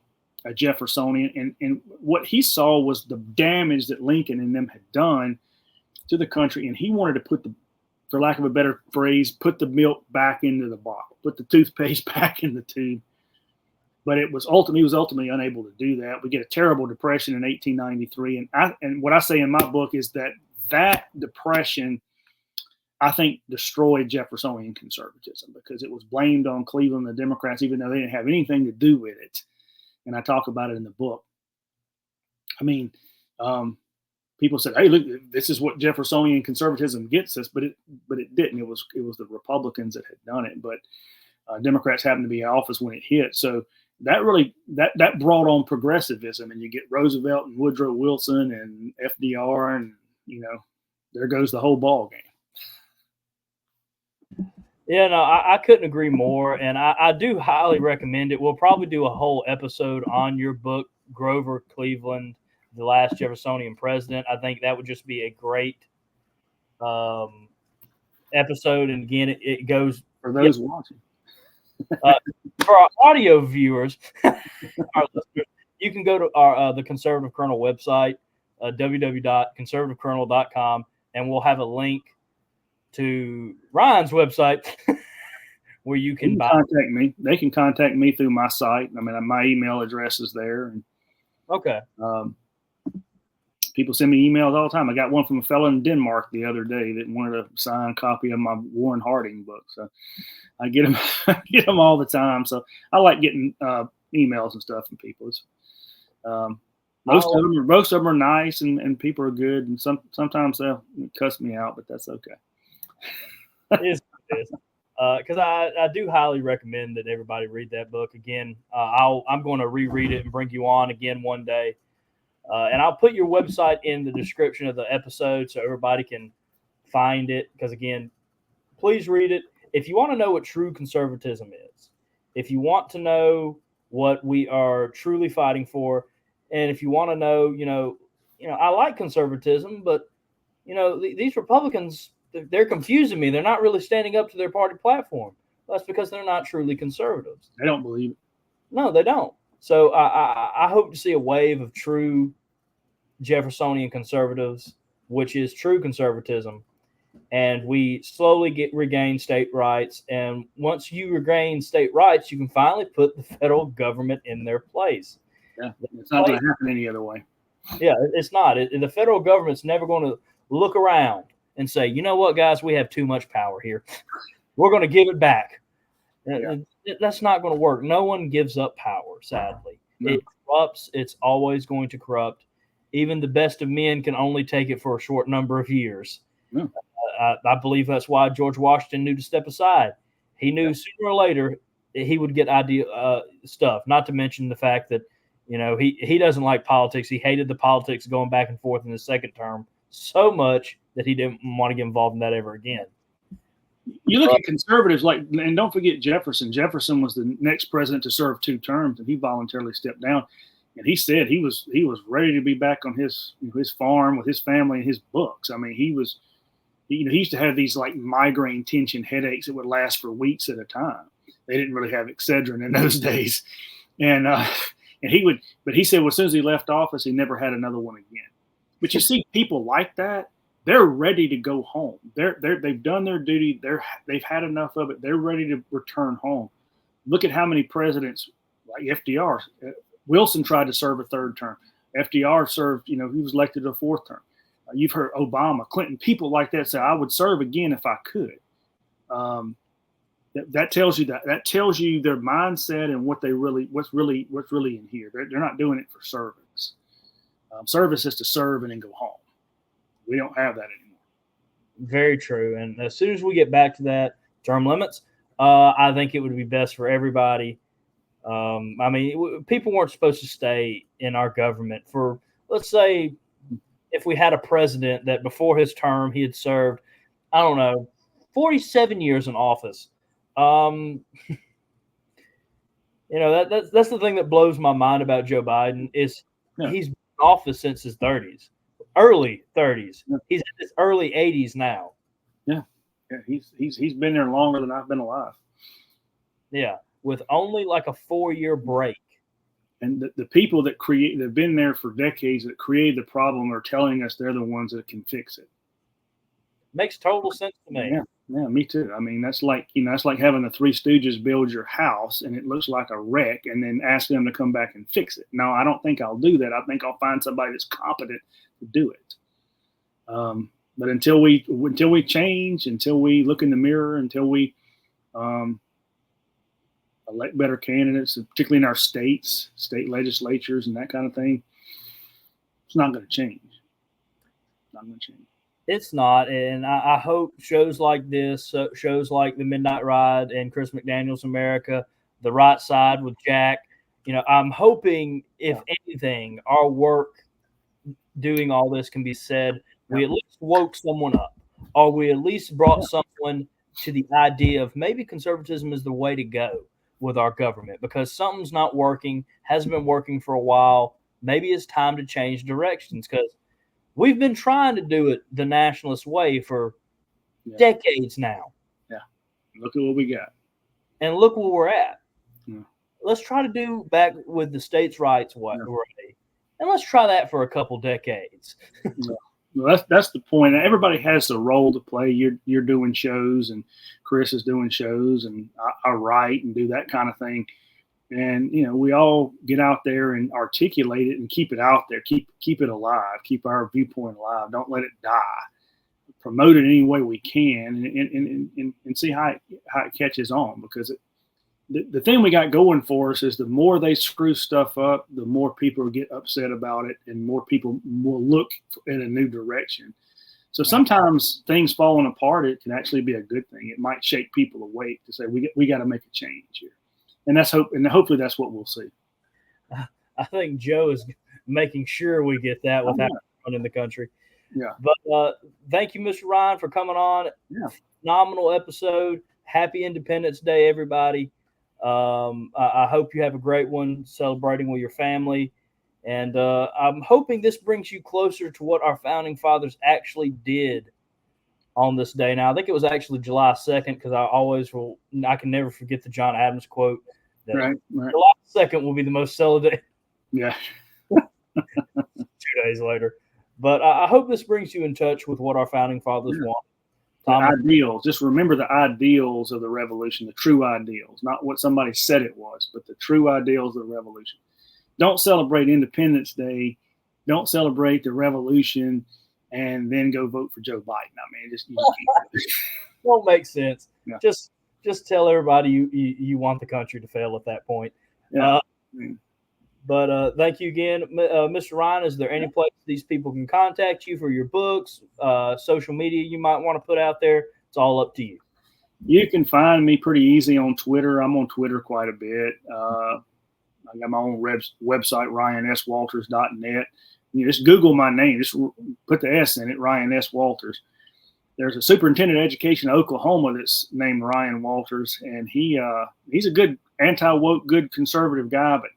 Jeffersonian, and what he saw was the damage that Lincoln and them had done to the country, and he wanted to put for lack of a better phrase, put the milk back into the bottle, put the toothpaste back in the tube. But he was ultimately unable to do that. We get a terrible depression in 1893, and what I say in my book is that depression, I think, destroyed Jeffersonian conservatism, because it was blamed on Cleveland, the Democrats, even though they didn't have anything to do with it. And I talk about it in the book. I mean, people said, "Hey, look, this is what Jeffersonian conservatism gets us," but it didn't. It was the Republicans that had done it, but Democrats happened to be in office when it hit. So that really that brought on progressivism, and you get Roosevelt and Woodrow Wilson and FDR, and there goes the whole ball game. Yeah, no, I couldn't agree more, and I do highly recommend it. We'll probably do a whole episode on your book, Grover Cleveland, The Last Jeffersonian President. I think that would just be a great episode. And again, it goes for those watching. For our audio viewers, our listeners, you can go to our the Conservative Colonel website, www.conservativecolonel.com, and we'll have a link to Ryan's website where you can contact me. They can contact me through my site. I mean, my email address is there. And, okay. People send me emails all the time. I got one from a fellow in Denmark the other day that wanted a signed copy of my Warren Harding book. So I get them, all the time. So I like getting emails and stuff from people. Most of them are nice and people are good. And sometimes they'll cuss me out, but that's okay. It is. Because I do highly recommend that everybody read that book. Again, I'm going to reread it and bring you on again one day. And I'll put your website in the description of the episode so everybody can find it. Because, again, please read it. If you want to know what true conservatism is, if you want to know what we are truly fighting for, and if you want to know, I like conservatism, but, these Republicans, they're confusing me. They're not really standing up to their party platform. That's because they're not truly conservatives. They don't believe it. No, they don't. So I hope to see a wave of true Jeffersonian conservatives, which is true conservatism, and we slowly regain state rights. And once you regain state rights, you can finally put the federal government in their place. Yeah, it's not going to happen any other way. Yeah, it's not. The federal government's never going to look around and say, you know what, guys, we have too much power here. We're going to give it back. Yeah. That's not going to work. No one gives up power, sadly. No. It corrupts. It's always going to corrupt. Even the best of men can only take it for a short number of years. No. I believe that's why George Washington knew to step aside. He knew sooner or later he would get stuff, not to mention the fact that, he doesn't like politics. He hated the politics going back and forth in his second term so much that he didn't want to get involved in that ever again. You look at conservatives and don't forget Jefferson. Jefferson was the next president to serve 2 terms, and he voluntarily stepped down. And he said he was ready to be back on his farm with his family and his books. I mean, he used to have these like migraine tension headaches that would last for weeks at a time. They didn't really have Excedrin in those days, and he said, well, as soon as he left office, he never had another one again. But you see people like that. They're ready to go home. They've done their duty. They've had enough of it. They're ready to return home. Look at how many presidents like FDR. Wilson tried to serve a 3rd term. FDR served, he was elected a 4th term. You've heard Obama, Clinton, people like that say, I would serve again if I could. That tells you that tells you their mindset and what's really in here. They're not doing it for service. Service is to serve and then go home. We don't have that anymore. Very true. And as soon as we get back to that term limits, I think it would be best for everybody. I mean, people weren't supposed to stay in our government for, let's say, if we had a president that before his term he had served, 47 years in office. That's the thing that blows my mind about Joe Biden is he's been in office since his 30s. Early 30s. Yeah. He's in his early 80s now. Yeah. He's been there longer than I've been alive. Yeah, with only like a 4-year break. And the people that have been there for decades that created the problem are telling us they're the ones that can fix it. Makes total sense to me. Yeah, me too. I mean, that's like having the Three Stooges build your house and it looks like a wreck and then ask them to come back and fix it. No, I don't think I'll do that. I think I'll find somebody that's competent to do it. But until we change, until we look in the mirror, until we elect better candidates, particularly in our state legislatures and that kind of thing, it's not going to change. not going to change. It's not, and I hope shows like this, shows like the Midnight Ride and Chris McDaniel's America, The Right Side with Jack. I'm hoping, if anything, our work doing all this can be said. We at least woke someone up, or we at least brought someone to the idea of maybe conservatism is the way to go with our government, because something's not working, hasn't been working for a while. Maybe it's time to change directions, because we've been trying to do it the nationalist way for decades now. Yeah. Look at what we got. And look where we're at. Yeah. Let's try to do back with the states' rights way. And let's try that for a couple decades. Well, that's the point. Everybody has a role to play. You're doing shows, and Chris is doing shows, and I write and do that kind of thing. And we all get out there and articulate it and keep it out there, keep it alive, keep our viewpoint alive. Don't let it die. Promote it any way we can, and see how it catches on. Because the thing we got going for us is the more they screw stuff up, the more people get upset about it, and more people will look in a new direction. So sometimes things falling apart, it can actually be a good thing. It might shake people awake to say we got to make a change here. And hopefully that's what we'll see. I think Joe is making sure we get that without running the country. Yeah. But thank you, Mr. Ryan, for coming on. Yeah. Phenomenal episode. Happy Independence Day, everybody. I hope you have a great one celebrating with your family. And I'm hoping this brings you closer to what our founding fathers actually did on this day. Now, I think it was actually July 2nd, because I can never forget the John Adams quote. Right. July 2nd will be the most celebrated. Yeah. 2 days later. But I hope this brings you in touch with what our founding fathers want. The ideals. Just remember the ideals of the revolution, the true ideals, not what somebody said it was, but the true ideals of the revolution. Don't celebrate Independence Day. Don't celebrate the revolution and then go vote for Joe Biden. I mean, just won't make sense. Yeah. Just tell everybody you want the country to fail at that point. Yeah. But thank you again, Mr. Ryan. Is there any place these people can contact you for your books, social media you might want to put out there? It's all up to you. You can find me pretty easy on Twitter. I'm on Twitter quite a bit. I got my own website, ryanswalters.net. Just Google my name. Just put the S in it, Ryan S. Walters. There's a superintendent of education in Oklahoma that's named Ryan Walters, and he's a good anti-woke, good conservative guy, but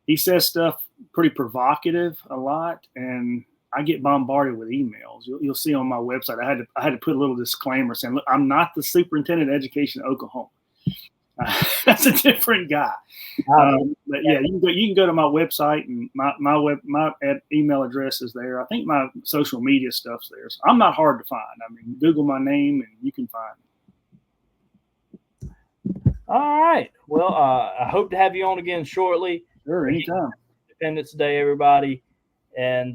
he says stuff pretty provocative a lot, and I get bombarded with emails. You'll see on my website. I had to put a little disclaimer saying, "Look, I'm not the superintendent of education in Oklahoma. That's a different guy." But yeah, you can go to my website, and my email address is there. I think my social media stuff's there. So I'm not hard to find. I mean, Google my name and you can find me. All right. Well, I hope to have you on again shortly. Sure, anytime. Independence Day, everybody. And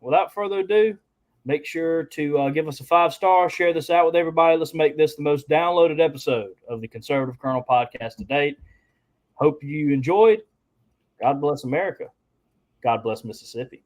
without further ado, make sure to give us a 5-star, share this out with everybody. Let's make this the most downloaded episode of the Conservative Colonel podcast to date. Hope you enjoyed. God bless America. God bless Mississippi.